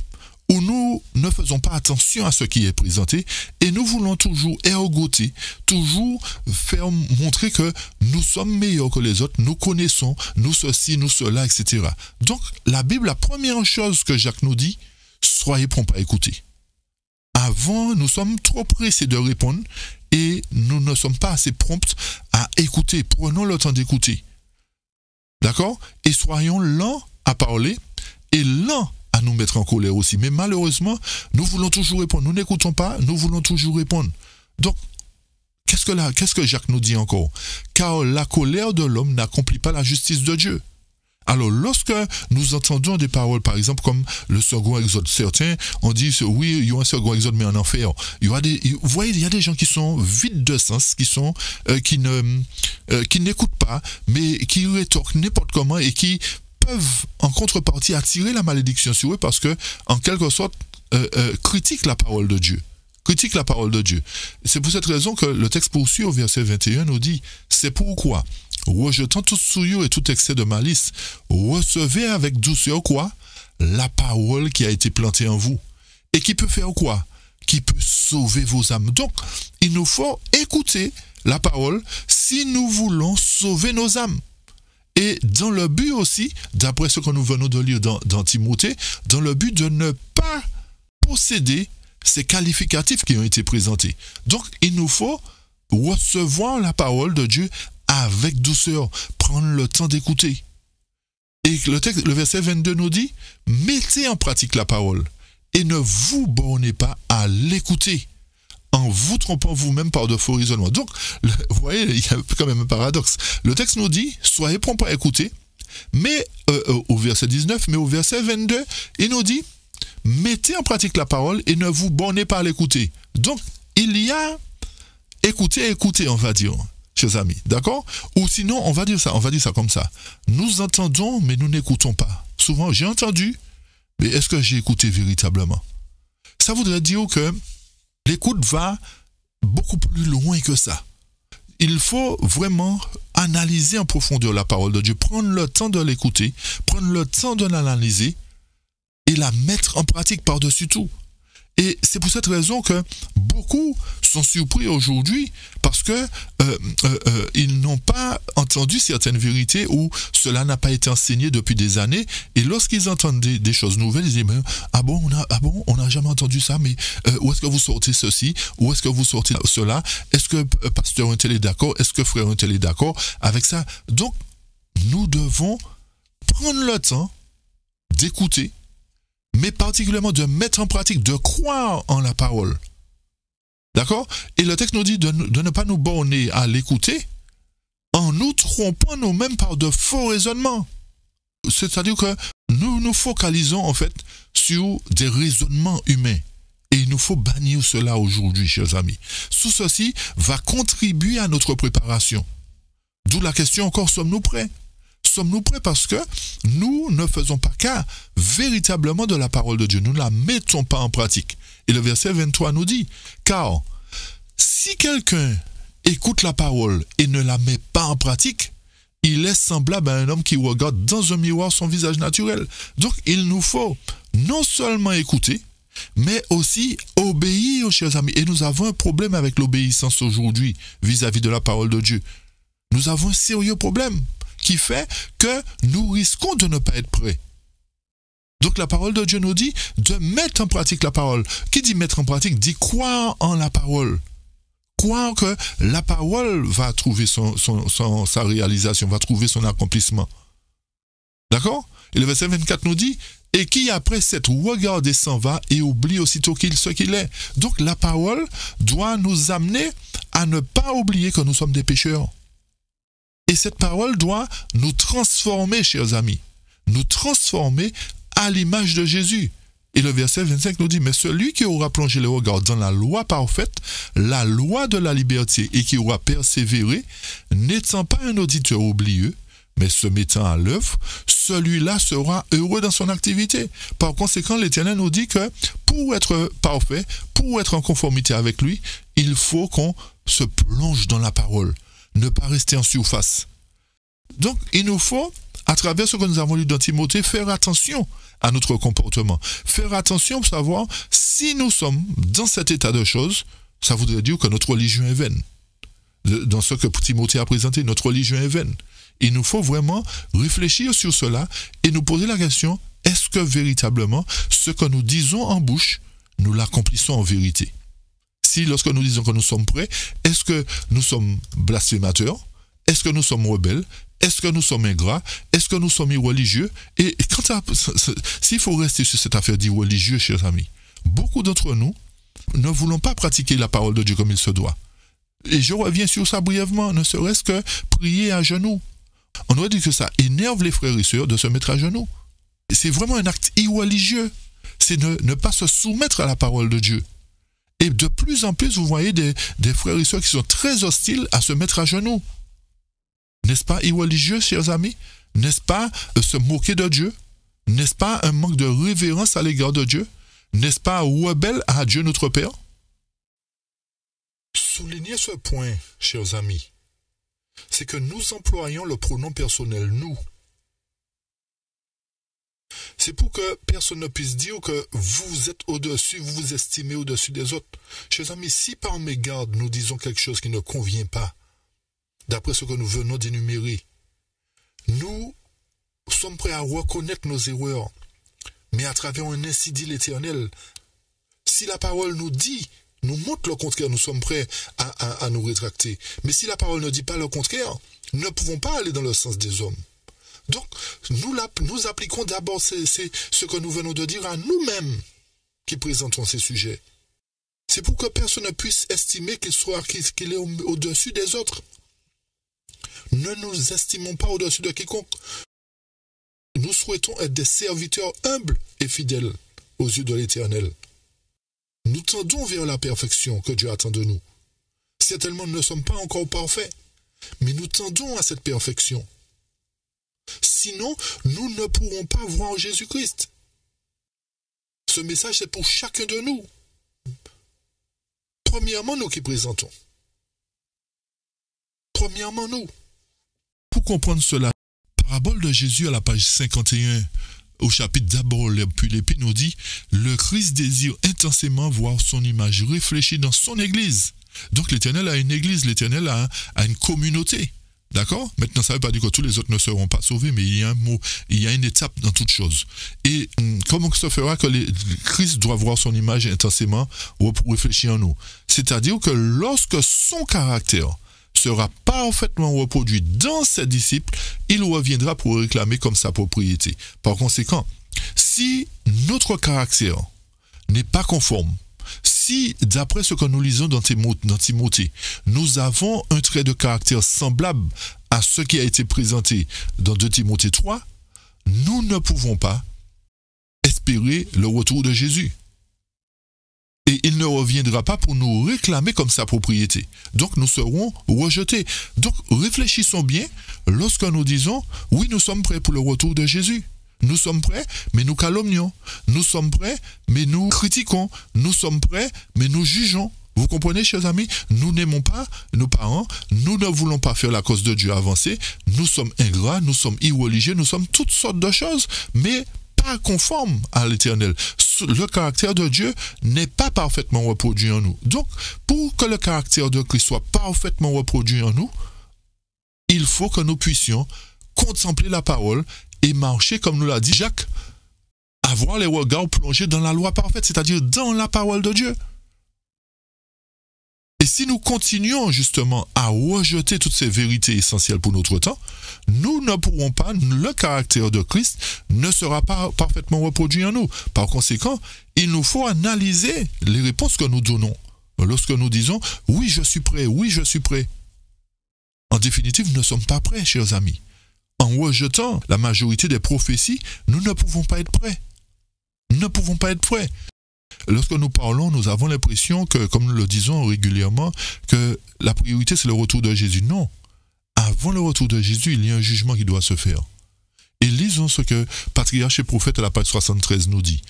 où nous ne faisons pas attention à ce qui est présenté et nous voulons toujours ergoter, toujours faire montrer que nous sommes meilleurs que les autres, nous connaissons, nous ceci, nous cela, etc. Donc, la Bible, la première chose que Jacques nous dit, soyez prompts à écouter. Avant, nous sommes trop pressés de répondre et nous ne sommes pas assez prompts à écouter. Prenons le temps d'écouter. D'accord? Et soyons lents à parler et lents à nous mettre en colère aussi. Mais malheureusement, nous voulons toujours répondre. Nous n'écoutons pas, nous voulons toujours répondre. Donc, qu'est-ce que Jacques nous dit encore? Car la colère de l'homme n'accomplit pas la justice de Dieu. Alors, lorsque nous entendons des paroles, par exemple, comme le second exode, certains ont dit, oui, il y a un second exode, mais en enfer. Vous voyez, il y a des gens qui sont vides de sens, qui n'écoutent pas, mais qui rétorquent n'importe comment et qui peuvent en contrepartie attirer la malédiction sur eux parce que, en quelque sorte, critiquent la parole de Dieu. Critique la parole de Dieu. C'est pour cette raison que le texte poursuit au verset 21 nous dit, c'est pourquoi, rejetant toute souillure et tout excès de malice, recevez avec douceur quoi? La parole qui a été plantée en vous. Et qui peut faire quoi? Qui peut sauver vos âmes. Donc, il nous faut écouter la parole si nous voulons sauver nos âmes. Et dans le but aussi, d'après ce que nous venons de lire dans Timothée, dans le but de ne pas posséder ces qualificatifs qui ont été présentés. Donc, il nous faut recevoir la parole de Dieu avec douceur, prendre le temps d'écouter. Et le verset 22 nous dit, mettez en pratique la parole et ne vous bornez pas à l'écouter en vous trompant vous-même par de faux raisonnements. Donc, vous voyez, il y a quand même un paradoxe. Le texte nous dit, soyez prompts à écouter, mais au verset 19, mais au verset 22, il nous dit, mettez en pratique la parole et ne vous bornez pas à l'écouter. Donc, il y a écouter, on va dire, chers amis, d'accord? Ou sinon, on va dire ça comme ça. Nous entendons, mais nous n'écoutons pas. Souvent, j'ai entendu, mais est-ce que j'ai écouté véritablement? Ça voudrait dire que l'écoute va beaucoup plus loin que ça. Il faut vraiment analyser en profondeur la parole de Dieu, prendre le temps de l'écouter, prendre le temps de l'analyser et la mettre en pratique par-dessus tout. Et c'est pour cette raison que beaucoup sont surpris aujourd'hui parce que ils n'ont pas entendu certaines vérités ou cela n'a pas été enseigné depuis des années. Et lorsqu'ils entendent des choses nouvelles, ils disent on n'a jamais entendu ça, mais où est-ce que vous sortez ceci? Où est-ce que vous sortez cela? Est-ce que pasteur un tel est d'accord? Est-ce que frère un tel est d'accord avec ça? Donc, nous devons prendre le temps d'écouter, mais particulièrement de mettre en pratique, de croire en la parole. D'accord? Et le texte nous dit de ne pas nous borner à l'écouter en nous trompant nous-mêmes par de faux raisonnements. C'est-à-dire que nous nous focalisons en fait sur des raisonnements humains. Et il nous faut bannir cela aujourd'hui, chers amis. Tout ceci va contribuer à notre préparation. D'où la question encore, sommes-nous prêts? Sommes-nous prêts parce que nous ne faisons pas cas véritablement de la parole de Dieu. Nous ne la mettons pas en pratique. Et le verset 23 nous dit, car si quelqu'un écoute la parole et ne la met pas en pratique, il est semblable à un homme qui regarde dans un miroir son visage naturel. Donc il nous faut non seulement écouter, mais aussi obéir, chers amis. Et nous avons un problème avec l'obéissance aujourd'hui vis-à-vis de la parole de Dieu. Nous avons un sérieux problème qui fait que nous risquons de ne pas être prêts. Donc la parole de Dieu nous dit de mettre en pratique la parole. Qui dit mettre en pratique dit croire en la parole. Croire que la parole va trouver sa réalisation, va trouver son accomplissement. D'accord? Et le verset 24 nous dit, et qui après s'être regardé s'en va et oublie aussitôt ce qu'il est. Donc la parole doit nous amener à ne pas oublier que nous sommes des pécheurs. Et cette parole doit nous transformer, chers amis. Nous transformer à l'image de Jésus. Et le verset 25 nous dit, mais celui qui aura plongé le regard dans la loi parfaite, la loi de la liberté, et qui aura persévéré, n'étant pas un auditeur oublieux, mais se mettant à l'œuvre, celui-là sera heureux dans son activité. Par conséquent, l'Éternel nous dit que pour être parfait, pour être en conformité avec lui, il faut qu'on se plonge dans la parole. Ne pas rester en surface. Donc, il nous faut, à travers ce que nous avons lu dans Timothée, faire attention à notre comportement. Faire attention pour savoir si nous sommes dans cet état de choses, ça voudrait dire que notre religion est vaine. Dans ce que Timothée a présenté, notre religion est vaine. Il nous faut vraiment réfléchir sur cela et nous poser la question, est-ce que véritablement ce que nous disons en bouche, nous l'accomplissons en vérité? Si lorsque nous disons que nous sommes prêts, est-ce que nous sommes blasphémateurs? Est-ce que nous sommes rebelles? Est-ce que nous sommes ingrats? Est-ce que nous sommes irreligieux? Et s'il faut rester sur cette affaire d'irreligieux, chers amis, beaucoup d'entre nous ne voulons pas pratiquer la parole de Dieu comme il se doit. Et je reviens sur ça brièvement, ne serait-ce que prier à genoux. On aurait dit que ça énerve les frères et sœurs de se mettre à genoux. C'est vraiment un acte irreligieux. C'est ne pas se soumettre à la parole de Dieu. Et de plus en plus, vous voyez des frères et sœurs qui sont très hostiles à se mettre à genoux. N'est-ce pas irreligieux, chers amis? N'est-ce pas se moquer de Dieu? N'est-ce pas un manque de révérence à l'égard de Dieu? N'est-ce pas rebelle à Dieu notre Père? Soulignez ce point, chers amis, c'est que nous employons le pronom personnel « nous ». C'est pour que personne ne puisse dire que vous êtes au-dessus, vous vous estimez au-dessus des autres. Chers amis, si par mégarde nous disons quelque chose qui ne convient pas, d'après ce que nous venons d'énumérer, nous sommes prêts à reconnaître nos erreurs, mais à travers un ainsi dit l'Éternel. Si la parole nous dit, nous montre le contraire, nous sommes prêts à nous rétracter. Mais si la parole ne dit pas le contraire, nous ne pouvons pas aller dans le sens des hommes. Donc, nous appliquons d'abord ce que nous venons de dire à nous-mêmes qui présentons ces sujets. C'est pour que personne ne puisse estimer qu'il est au-dessus des autres. Ne nous estimons pas au-dessus de quiconque. Nous souhaitons être des serviteurs humbles et fidèles aux yeux de l'Éternel. Nous tendons vers la perfection que Dieu attend de nous. Certainement, nous ne sommes pas encore parfaits, mais nous tendons à cette perfection. Sinon, nous ne pourrons pas voir Jésus-Christ. Ce message, c'est pour chacun de nous. Premièrement, nous qui présentons. Premièrement, nous. Pour comprendre cela, la parabole de Jésus à la page 51, au chapitre d'abord, puis l'épée nous dit, le Christ désire intensément voir son image réfléchie dans son église. Donc l'Éternel a une église, l'Éternel a une communauté. D'accord? Maintenant, ça ne veut pas dire que tous les autres ne seront pas sauvés, mais il y a un mot, il y a une étape dans toute chose. Et comment ça fera que Christ doit voir son image intensément ou réfléchir en nous? C'est-à-dire que lorsque son caractère sera parfaitement reproduit dans ses disciples, il reviendra pour réclamer comme sa propriété. Par conséquent, si notre caractère n'est pas conforme, si, d'après ce que nous lisons dans Timothée, nous avons un trait de caractère semblable à ce qui a été présenté dans 2 Timothée 3, nous ne pouvons pas espérer le retour de Jésus. Et il ne reviendra pas pour nous réclamer comme sa propriété. Donc nous serons rejetés. Donc réfléchissons bien lorsque nous disons, oui, nous sommes prêts pour le retour de Jésus. Nous sommes prêts, mais nous calomnions. Nous sommes prêts, mais nous critiquons. Nous sommes prêts, mais nous jugeons. Vous comprenez, chers amis? Nous n'aimons pas nos parents. Nous ne voulons pas faire la cause de Dieu avancer. Nous sommes ingrats, nous sommes irreligieux, nous sommes toutes sortes de choses, mais pas conformes à l'Éternel. Le caractère de Dieu n'est pas parfaitement reproduit en nous. Donc, pour que le caractère de Christ soit parfaitement reproduit en nous, il faut que nous puissions contempler la parole et marcher, comme nous l'a dit Jacques, avoir les regards plongés dans la loi parfaite, c'est-à-dire dans la parole de Dieu. Et si nous continuons justement à rejeter toutes ces vérités essentielles pour notre temps, nous ne pourrons pas, le caractère de Christ ne sera pas parfaitement reproduit en nous. Par conséquent, il nous faut analyser les réponses que nous donnons. Lorsque nous disons, oui, je suis prêt, oui, je suis prêt. En définitive, nous ne sommes pas prêts, chers amis. En rejetant la majorité des prophéties, nous ne pouvons pas être prêts. Nous ne pouvons pas être prêts. Lorsque nous parlons, nous avons l'impression que, comme nous le disons régulièrement, que la priorité c'est le retour de Jésus. Non. Avant le retour de Jésus, il y a un jugement qui doit se faire. Et lisons ce que Patriarche et Prophète à la page 73 nous dit.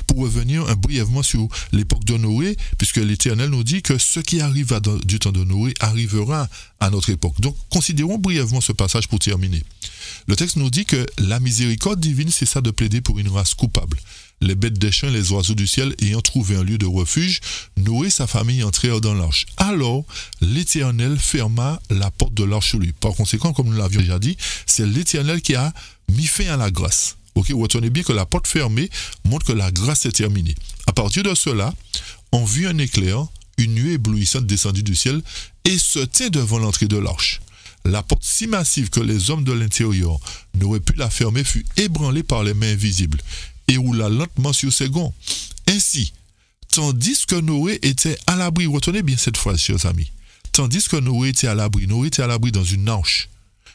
Pour revenir brièvement sur l'époque de Noé, puisque l'Éternel nous dit que ce qui arriva du temps de Noé arrivera à notre époque. Donc, considérons brièvement ce passage pour terminer. Le texte nous dit que la miséricorde divine cessa de plaider pour une race coupable. Les bêtes des champs et les oiseaux du ciel ayant trouvé un lieu de refuge, Noé et sa famille entrèrent dans l'arche. Alors, l'Éternel ferma la porte de l'arche sur lui. Par conséquent, comme nous l'avions déjà dit, c'est l'Éternel qui a mis fin à la grâce. Ok, retenez bien que la porte fermée montre que la grâce est terminée. À partir de cela, on vit un éclair, une nuée éblouissante descendue du ciel et se tint devant l'entrée de l'arche. La porte si massive que les hommes de l'intérieur n'auraient pu la fermer fut ébranlée par les mains invisibles et roula lentement sur ses gonds. Ainsi, tandis que Noé était à l'abri, retenez bien cette phrase, chers amis, tandis que Noé était à l'abri dans une arche,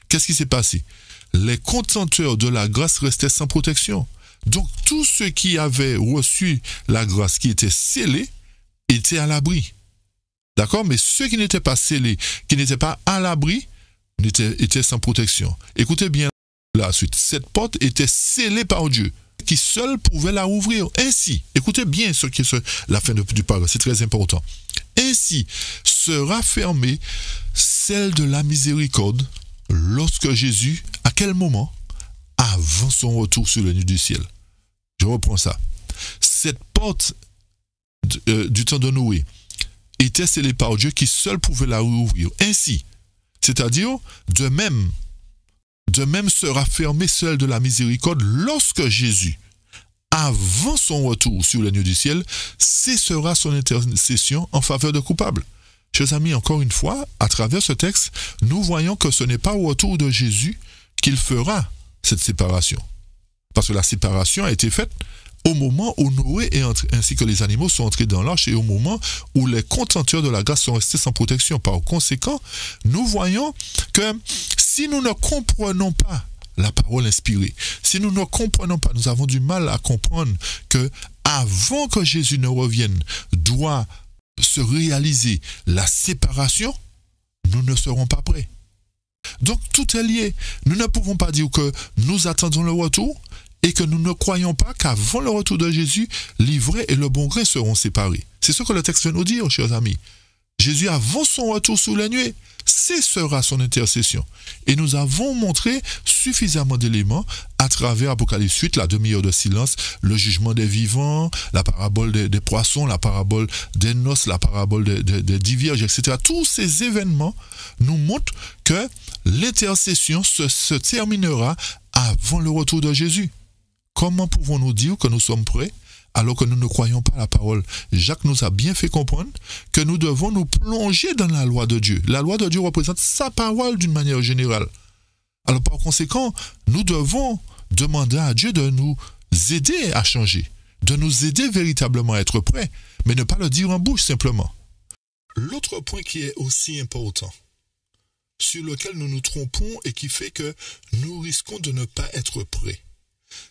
qu'est-ce qui s'est passé? Les contenteurs de la grâce restaient sans protection. Donc, tous ceux qui avaient reçu la grâce, qui étaient scellés, étaient à l'abri. D'accord? Mais ceux qui n'étaient pas scellés, qui n'étaient pas à l'abri, étaient sans protection. Écoutez bien la suite. Cette porte était scellée par Dieu, qui seul pouvait la ouvrir. Ainsi, écoutez bien ce qui est la fin du paragraphe, c'est très important. Ainsi sera fermée celle de la miséricorde lorsque Jésus, à quel moment? Avant son retour sur les nuées du ciel. Je reprends ça. Cette porte du temps de Noé était scellée par Dieu qui seul pouvait la rouvrir. Ainsi, c'est-à-dire, de même sera fermée celle de la miséricorde lorsque Jésus, avant son retour sur les nuées du ciel, cessera son intercession en faveur de coupables. Chers amis, encore une fois, à travers ce texte, nous voyons que ce n'est pas au retour de Jésus qu'il fera cette séparation. Parce que la séparation a été faite au moment où Noé ainsi que les animaux sont entrés dans l'arche et au moment où les contenteurs de la grâce sont restés sans protection. Par conséquent, nous voyons que si nous ne comprenons pas la parole inspirée, si nous ne comprenons pas, nous avons du mal à comprendre que avant que Jésus ne revienne, doit se réaliser la séparation, nous ne serons pas prêts. Donc tout est lié. Nous ne pouvons pas dire que nous attendons le retour et que nous ne croyons pas qu'avant le retour de Jésus, l'ivraie et le bon grain seront séparés. C'est ce que le texte vient nous dire, chers amis. Jésus, avant son retour sous la nuée, cessera son intercession. Et nous avons montré suffisamment d'éléments à travers Apocalypse 8, la demi-heure de silence, le jugement des vivants, la parabole des poissons, la parabole des noces, la parabole des 10 vierges, etc. Tous ces événements nous montrent que l'intercession se terminera avant le retour de Jésus. Comment pouvons-nous dire que nous sommes prêts alors que nous ne croyons pas à la parole? Jacques nous a bien fait comprendre que nous devons nous plonger dans la loi de Dieu. La loi de Dieu représente sa parole d'une manière générale. Alors par conséquent, nous devons demander à Dieu de nous aider à changer, de nous aider véritablement à être prêts, mais ne pas le dire en bouche simplement. L'autre point qui est aussi important, sur lequel nous nous trompons et qui fait que nous risquons de ne pas être prêts,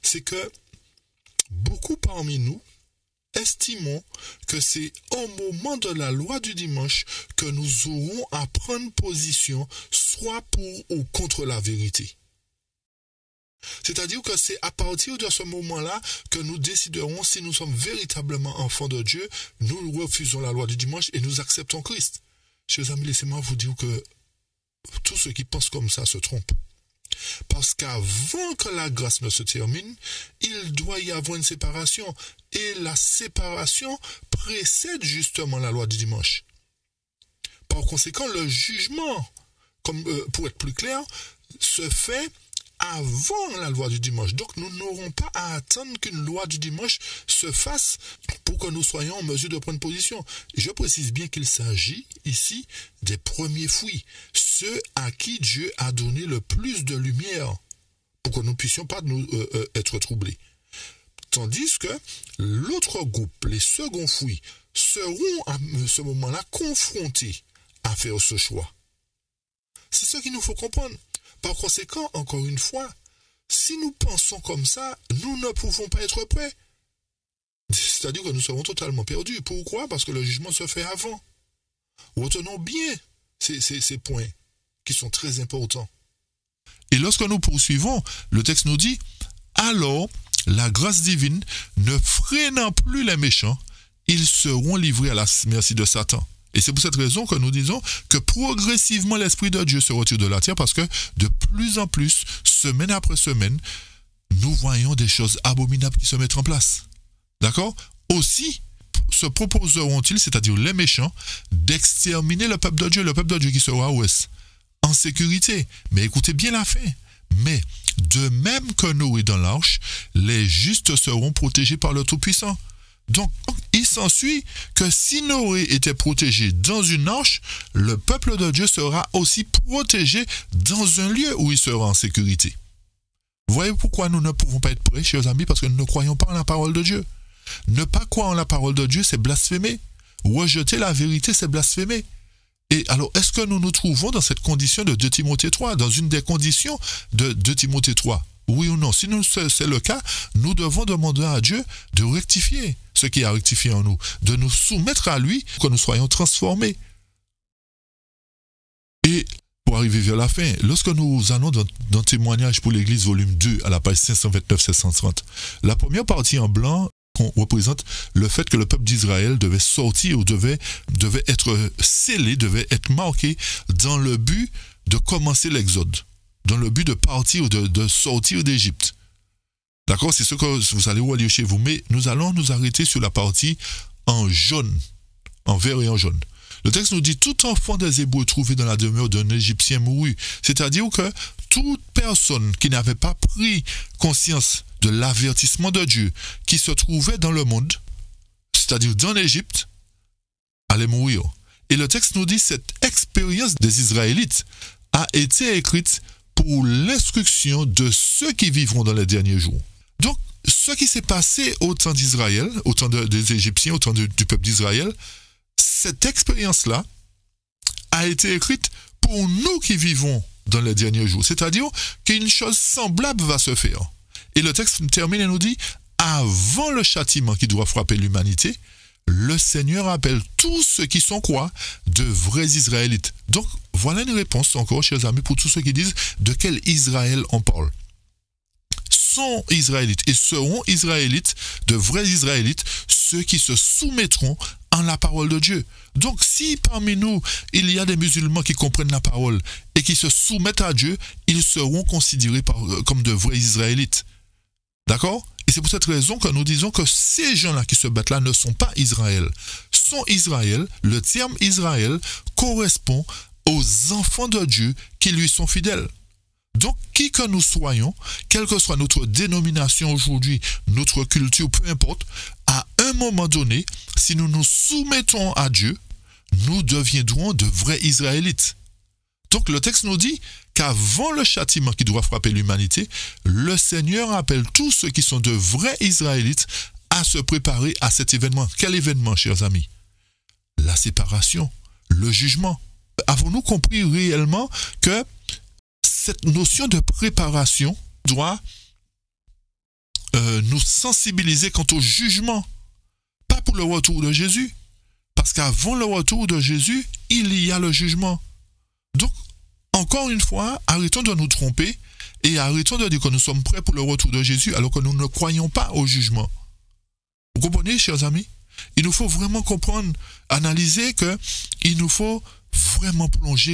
c'est que beaucoup parmi nous estimons que c'est au moment de la loi du dimanche que nous aurons à prendre position soit pour ou contre la vérité. C'est-à-dire que c'est à partir de ce moment-là que nous déciderons si nous sommes véritablement enfants de Dieu, nous refusons la loi du dimanche et nous acceptons Christ. Chers amis, laissez-moi vous dire que tous ceux qui pensent comme ça se trompent. Parce qu'avant que la grâce ne se termine, il doit y avoir une séparation. Et la séparation précède justement la loi du dimanche. Par conséquent, le jugement, pour être plus clair, se fait avant la loi du dimanche. Donc nous n'aurons pas à attendre qu'une loi du dimanche se fasse pour que nous soyons en mesure de prendre position. Je précise bien qu'il s'agit ici des premiers fruits, ceux à qui Dieu a donné le plus de lumière pour que nous ne puissions pas être troublés. Tandis que l'autre groupe, les seconds fruits, seront à ce moment-là confrontés à faire ce choix. C'est ce qu'il nous faut comprendre. Par conséquent, encore une fois, si nous pensons comme ça, nous ne pouvons pas être prêts. C'est-à-dire que nous serons totalement perdus. Pourquoi? Parce que le jugement se fait avant. Retenons bien ces points qui sont très importants. Et lorsque nous poursuivons, le texte nous dit « Alors, la grâce divine ne freinant plus les méchants, ils seront livrés à la merci de Satan. » Et c'est pour cette raison que nous disons que progressivement l'Esprit de Dieu se retire de la terre parce que de plus en plus, semaine après semaine, nous voyons des choses abominables qui se mettent en place. D'accord? Aussi, se proposeront-ils, c'est-à-dire les méchants, d'exterminer le peuple de Dieu qui sera où est-ce? En sécurité. Mais écoutez bien la fin. Mais, de même que Noé dans l'arche, les justes seront protégés par le Tout-Puissant. Donc, il s'ensuit que si Noé était protégé dans une arche, le peuple de Dieu sera aussi protégé dans un lieu où il sera en sécurité. Vous voyez pourquoi nous ne pouvons pas être prêts, chers amis, parce que nous ne croyons pas en la parole de Dieu. Ne pas croire en la parole de Dieu, c'est blasphémer. Rejeter la vérité, c'est blasphémer. Et alors, est-ce que nous nous trouvons dans cette condition de 2 Timothée 3, dans une des conditions de 2 Timothée 3? Oui ou non? Si c'est le cas, nous devons demander à Dieu de rectifier ce qui a rectifié en nous, de nous soumettre à lui pour que nous soyons transformés. Et pour arriver vers la fin, lorsque nous allons dans Témoignage pour l'Église, volume 2, à la page 529-530, la première partie en blanc représente le fait que le peuple d'Israël devait sortir ou devait être scellé, devait être marqué dans le but de commencer l'exode, dans le but de partir ou de sortir d'Égypte. D'accord? C'est ce que vous allez relire chez vous. Mais nous allons nous arrêter sur la partie en jaune, en vert et en jaune. Le texte nous dit « Tout enfant des Hébreux trouvé dans la demeure d'un Égyptien mourut ». C'est-à-dire que toute personne qui n'avait pas pris conscience de l'avertissement de Dieu qui se trouvait dans le monde, c'est-à-dire dans l'Égypte, allait mourir. Et le texte nous dit « Cette expérience des Israélites a été écrite pour l'instruction de ceux qui vivront dans les derniers jours. » Donc, ce qui s'est passé au temps d'Israël, au temps des Égyptiens, au temps du peuple d'Israël, cette expérience-là a été écrite pour nous qui vivons dans les derniers jours. C'est-à-dire qu'une chose semblable va se faire. Et le texte termine et nous dit, avant le châtiment qui doit frapper l'humanité, le Seigneur appelle tous ceux qui sont quoi? De vrais Israélites. Donc, voilà une réponse encore, chers amis, pour tous ceux qui disent de quel Israël on parle. Sont Israélites et seront Israélites, de vrais Israélites, ceux qui se soumettront en la parole de Dieu. Donc, si parmi nous, il y a des musulmans qui comprennent la parole et qui se soumettent à Dieu, ils seront considérés comme de vrais Israélites. D'accord? Et c'est pour cette raison que nous disons que ces gens-là qui se battent là ne sont pas Israël. Sont Israël, le terme Israël correspond aux enfants de Dieu qui lui sont fidèles. Donc, qui que nous soyons, quelle que soit notre dénomination aujourd'hui, notre culture, peu importe, à un moment donné, si nous nous soumettons à Dieu, nous deviendrons de vrais Israélites. Donc, le texte nous dit qu'avant le châtiment qui doit frapper l'humanité, le Seigneur appelle tous ceux qui sont de vrais Israélites à se préparer à cet événement. Quel événement, chers amis? La séparation, le jugement. Avons-nous compris réellement que cette notion de préparation doit nous sensibiliser quant au jugement, pas pour le retour de Jésus, parce qu'avant le retour de Jésus, il y a le jugement. Donc, encore une fois, arrêtons de nous tromper et arrêtons de dire que nous sommes prêts pour le retour de Jésus alors que nous ne croyons pas au jugement. Vous comprenez, chers amis? Il nous faut vraiment comprendre, analyser qu'il nous faut vraiment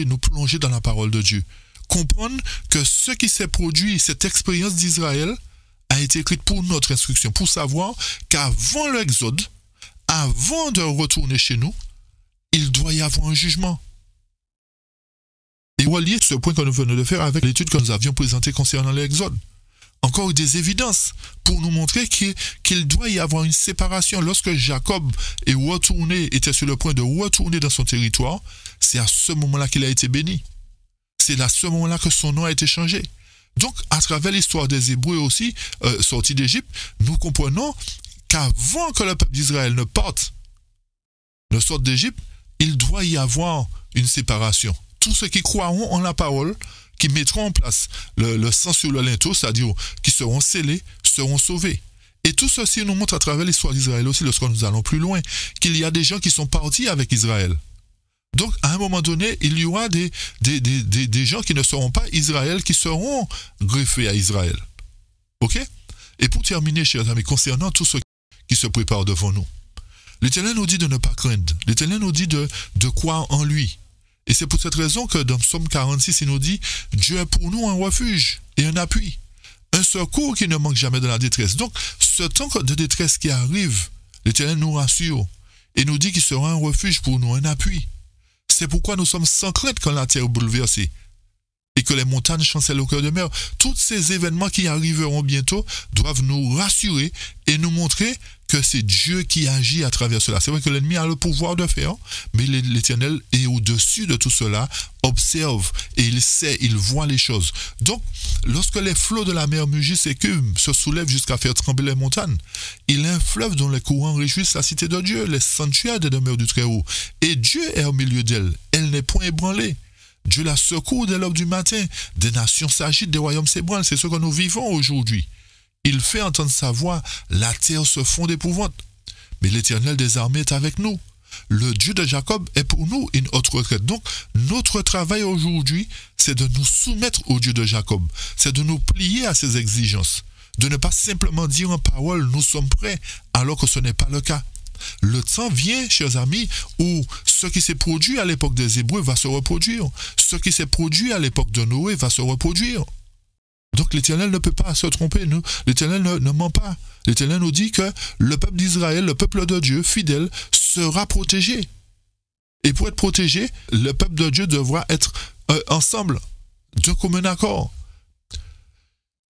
nous plonger dans la parole de Dieu. Comprendre que ce qui s'est produit, cette expérience d'Israël, a été écrite pour notre instruction, pour savoir qu'avant l'Exode, avant de retourner chez nous, il doit y avoir un jugement. Et relier ce point que nous venons de faire avec l'étude que nous avions présentée concernant l'Exode. Encore des évidences pour nous montrer qu'il doit y avoir une séparation. Lorsque Jacob était sur le point de retourner dans son territoire, c'est à ce moment-là qu'il a été béni. C'est à ce moment-là que son nom a été changé. Donc, à travers l'histoire des Hébreux aussi, sortis d'Égypte, nous comprenons qu'avant que le peuple d'Israël ne sorte d'Égypte, il doit y avoir une séparation. Tous ceux qui croiront en la parole, qui mettront en place le sang sur le linteau, c'est-à-dire qui seront scellés, seront sauvés. Et tout ceci nous montre à travers l'histoire d'Israël aussi, lorsque nous allons plus loin, qu'il y a des gens qui sont partis avec Israël. Donc, à un moment donné, il y aura des gens qui ne seront pas Israël, qui seront greffés à Israël. OK? Et pour terminer, chers amis, concernant tous ceux qui se préparent devant nous, l'Éternel nous dit de ne pas craindre. L'Éternel nous dit de croire en lui. Et c'est pour cette raison que dans Psaume 46, il nous dit « Dieu est pour nous un refuge et un appui, un secours qui ne manque jamais de la détresse. » Donc, ce temps de détresse qui arrive, l'Éternel nous rassure et nous dit qu'il sera un refuge pour nous, un appui. C'est pourquoi nous sommes sans crainte quand la terre est bouleversée et que les montagnes chancellent au cœur de mer. Tous ces événements qui arriveront bientôt doivent nous rassurer et nous montrer que c'est Dieu qui agit à travers cela. C'est vrai que l'ennemi a le pouvoir de faire, mais l'Éternel est au-dessus de tout cela, observe et il sait, il voit les choses. Donc, lorsque les flots de la mer mugissent et s'écument, se soulèvent jusqu'à faire trembler les montagnes, il y a un fleuve dont les courants réjouissent la cité de Dieu, les sanctuaires des demeures du Très-Haut. Et Dieu est au milieu d'elle. Elle n'est point ébranlée. Dieu la secoue dès l'aube du matin. Des nations s'agitent, des royaumes s'ébranlent. C'est ce que nous vivons aujourd'hui. Il fait entendre sa voix, la terre se fond d'épouvante. Mais l'Éternel des armées est avec nous. Le Dieu de Jacob est pour nous une haute retraite. Donc, notre travail aujourd'hui, c'est de nous soumettre au Dieu de Jacob. C'est de nous plier à ses exigences. De ne pas simplement dire en parole, nous sommes prêts, alors que ce n'est pas le cas. Le temps vient, chers amis, où ce qui s'est produit à l'époque des Hébreux va se reproduire. Ce qui s'est produit à l'époque de Noé va se reproduire. Donc l'Éternel ne peut pas se tromper. L'Éternel ne ment pas. L'Éternel nous dit que le peuple d'Israël, le peuple de Dieu, fidèle, sera protégé. Et pour être protégé, le peuple de Dieu devra être ensemble, d'un commun accord.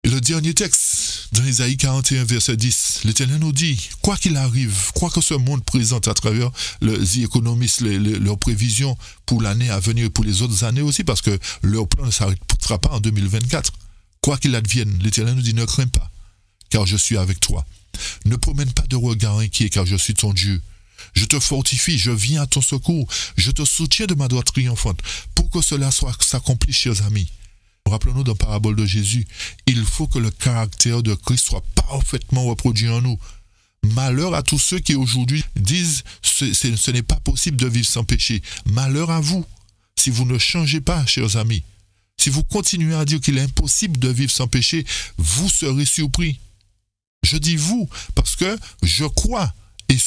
Et le dernier texte, dans Isaïe 41, verset 10, l'Éternel nous dit, quoi qu'il arrive, quoi que ce monde présente à travers les économistes, leurs prévisions pour l'année à venir et pour les autres années aussi, parce que leur plan ne s'arrêtera pas en 2024. Quoi qu'il advienne, l'Éternel nous dit, ne crains pas, car je suis avec toi. Ne promène pas de regard inquiet, car je suis ton Dieu. Je te fortifie, je viens à ton secours, je te soutiens de ma droite triomphante, pour que cela s'accomplisse, chers amis. Rappelons-nous dans la parabole de Jésus, il faut que le caractère de Christ soit parfaitement reproduit en nous. Malheur à tous ceux qui aujourd'hui disent ce n'est pas possible de vivre sans péché. Malheur à vous, si vous ne changez pas, chers amis. Si vous continuez à dire qu'il est impossible de vivre sans péché, vous serez surpris. Je dis vous, parce que je crois, et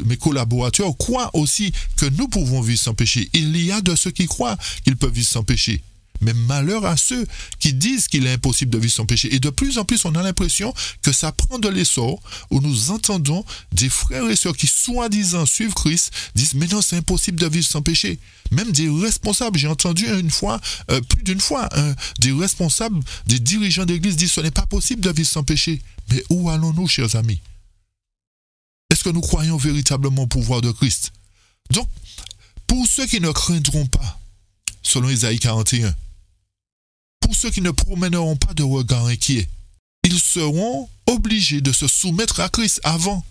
mes collaborateurs croient aussi que nous pouvons vivre sans péché. Il y a de ceux qui croient qu'ils peuvent vivre sans péché. Mais malheur à ceux qui disent qu'il est impossible de vivre sans péché. Et de plus en plus, on a l'impression que ça prend de l'essor, où nous entendons des frères et sœurs qui, soi-disant, suivent Christ, disent « Mais non, c'est impossible de vivre sans péché ». Même des responsables, j'ai entendu plus d'une fois, des responsables, des dirigeants d'église disent « Ce n'est pas possible de vivre sans péché ». Mais où allons-nous, chers amis? Est-ce que nous croyons véritablement au pouvoir de Christ? Donc, pour ceux qui ne craindront pas, selon Isaïe 41, pour ceux qui ne promèneront pas de regard inquiet, ils seront obligés de se soumettre à Christ avant.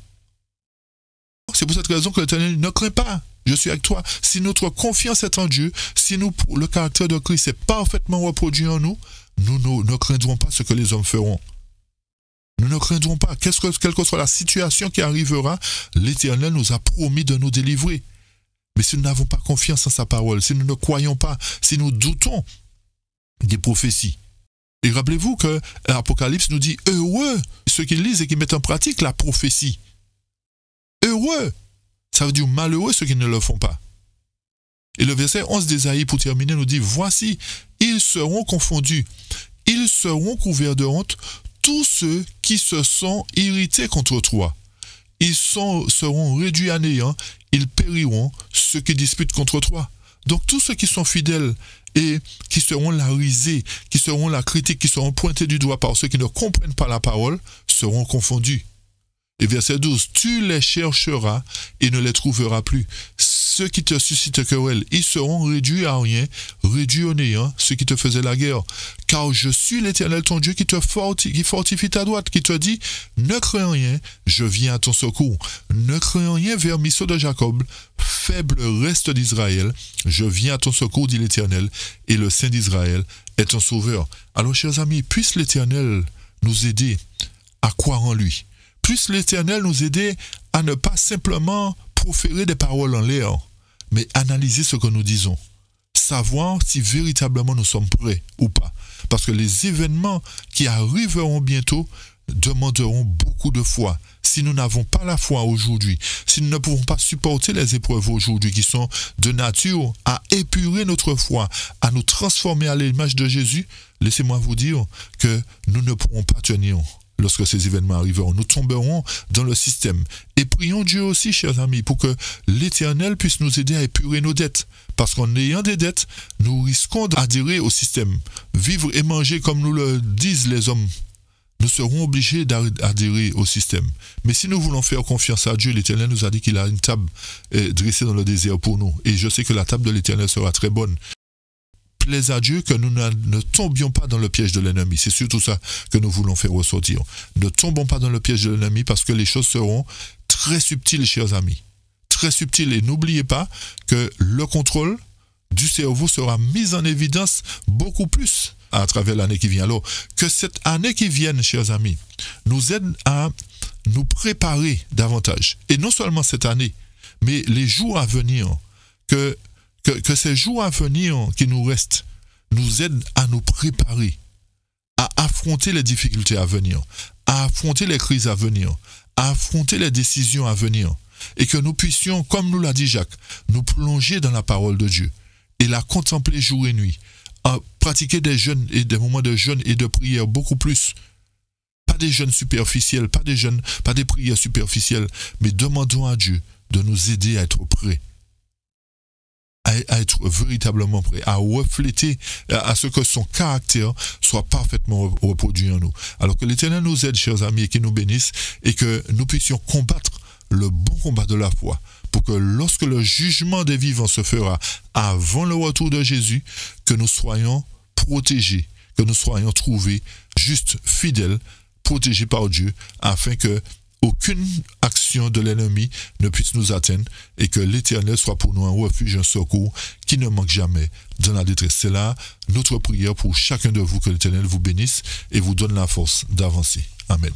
C'est pour cette raison que l'Éternel ne craint pas. Je suis avec toi. Si notre confiance est en Dieu, si le caractère de Christ est parfaitement reproduit en nous, nous ne craindrons pas ce que les hommes feront. Nous ne craindrons pas. Quelle que soit la situation qui arrivera, l'Éternel nous a promis de nous délivrer. Mais si nous n'avons pas confiance en sa parole, si nous ne croyons pas, si nous doutons des prophéties. Et rappelez-vous que l'Apocalypse nous dit « Heureux ceux qui lisent et qui mettent en pratique la prophétie. » Heureux, ça veut dire malheureux ceux qui ne le font pas. Et le verset 11 d'Ésaïe, pour terminer, nous dit « Voici, ils seront confondus, ils seront couverts de honte, tous ceux qui se sont irrités contre toi. Ils seront réduits à néant, ils périront, ceux qui disputent contre toi. » Donc tous ceux qui sont fidèles et qui seront la risée, qui seront la critique, qui seront pointés du doigt par ceux qui ne comprennent pas la parole, seront confondus. Et verset 12, tu les chercheras et ne les trouveras plus. Ceux qui te suscitent querelle, ils seront réduits à rien, réduits au néant, ceux qui te faisaient la guerre. Car je suis l'Éternel ton Dieu qui fortifie ta droite, qui te dit, ne crains rien, je viens à ton secours. Ne crains rien, vermisseau de Jacob, faible reste d'Israël, je viens à ton secours, dit l'Éternel, et le Saint d'Israël est ton sauveur. Alors, chers amis, puisse l'Éternel nous aider à croire en lui. Puisse l'Éternel nous aider à ne pas simplement proférer des paroles en l'air, mais analyser ce que nous disons. Savoir si véritablement nous sommes prêts ou pas. Parce que les événements qui arriveront bientôt demanderont beaucoup de foi. Si nous n'avons pas la foi aujourd'hui, si nous ne pouvons pas supporter les épreuves aujourd'hui qui sont de nature à épurer notre foi, à nous transformer à l'image de Jésus, laissez-moi vous dire que nous ne pourrons pas tenir. Lorsque ces événements arriveront, nous tomberons dans le système. Et prions Dieu aussi, chers amis, pour que l'Éternel puisse nous aider à épurer nos dettes. Parce qu'en ayant des dettes, nous risquons d'adhérer au système. Vivre et manger comme nous le disent les hommes. Nous serons obligés d'adhérer au système. Mais si nous voulons faire confiance à Dieu, l'Éternel nous a dit qu'il a une table dressée dans le désert pour nous. Et je sais que la table de l'Éternel sera très bonne. Plaise à Dieu que nous ne tombions pas dans le piège de l'ennemi. C'est surtout ça que nous voulons faire ressortir. Ne tombons pas dans le piège de l'ennemi parce que les choses seront très subtiles, chers amis. Très subtiles. Et n'oubliez pas que le contrôle du cerveau sera mis en évidence beaucoup plus à travers l'année qui vient. Alors, que cette année qui vient, chers amis, nous aide à nous préparer davantage. Et non seulement cette année, mais les jours à venir, que ces jours à venir qui nous restent nous aident à nous préparer, à affronter les difficultés à venir, à affronter les crises à venir, à affronter les décisions à venir, et que nous puissions, comme nous l'a dit Jacques, nous plonger dans la parole de Dieu et la contempler jour et nuit, à pratiquer des jeûnes et des moments de jeûne et de prière beaucoup plus. Pas des jeûnes superficiels, pas des prières superficielles, mais demandons à Dieu de nous aider à être prêts. À être véritablement prêt, à refléter, à ce que son caractère soit parfaitement reproduit en nous. Alors que l'Éternel nous aide, chers amis, et qu'il nous bénisse, et que nous puissions combattre le bon combat de la foi, pour que lorsque le jugement des vivants se fera avant le retour de Jésus, que nous soyons protégés, que nous soyons trouvés justes, fidèles, protégés par Dieu, afin que aucune action de l'ennemi ne puisse nous atteindre et que l'Éternel soit pour nous un refuge, un secours qui ne manque jamais dans la détresse. C'est là notre prière pour chacun de vous, que l'Éternel vous bénisse et vous donne la force d'avancer. Amen.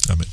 Amen.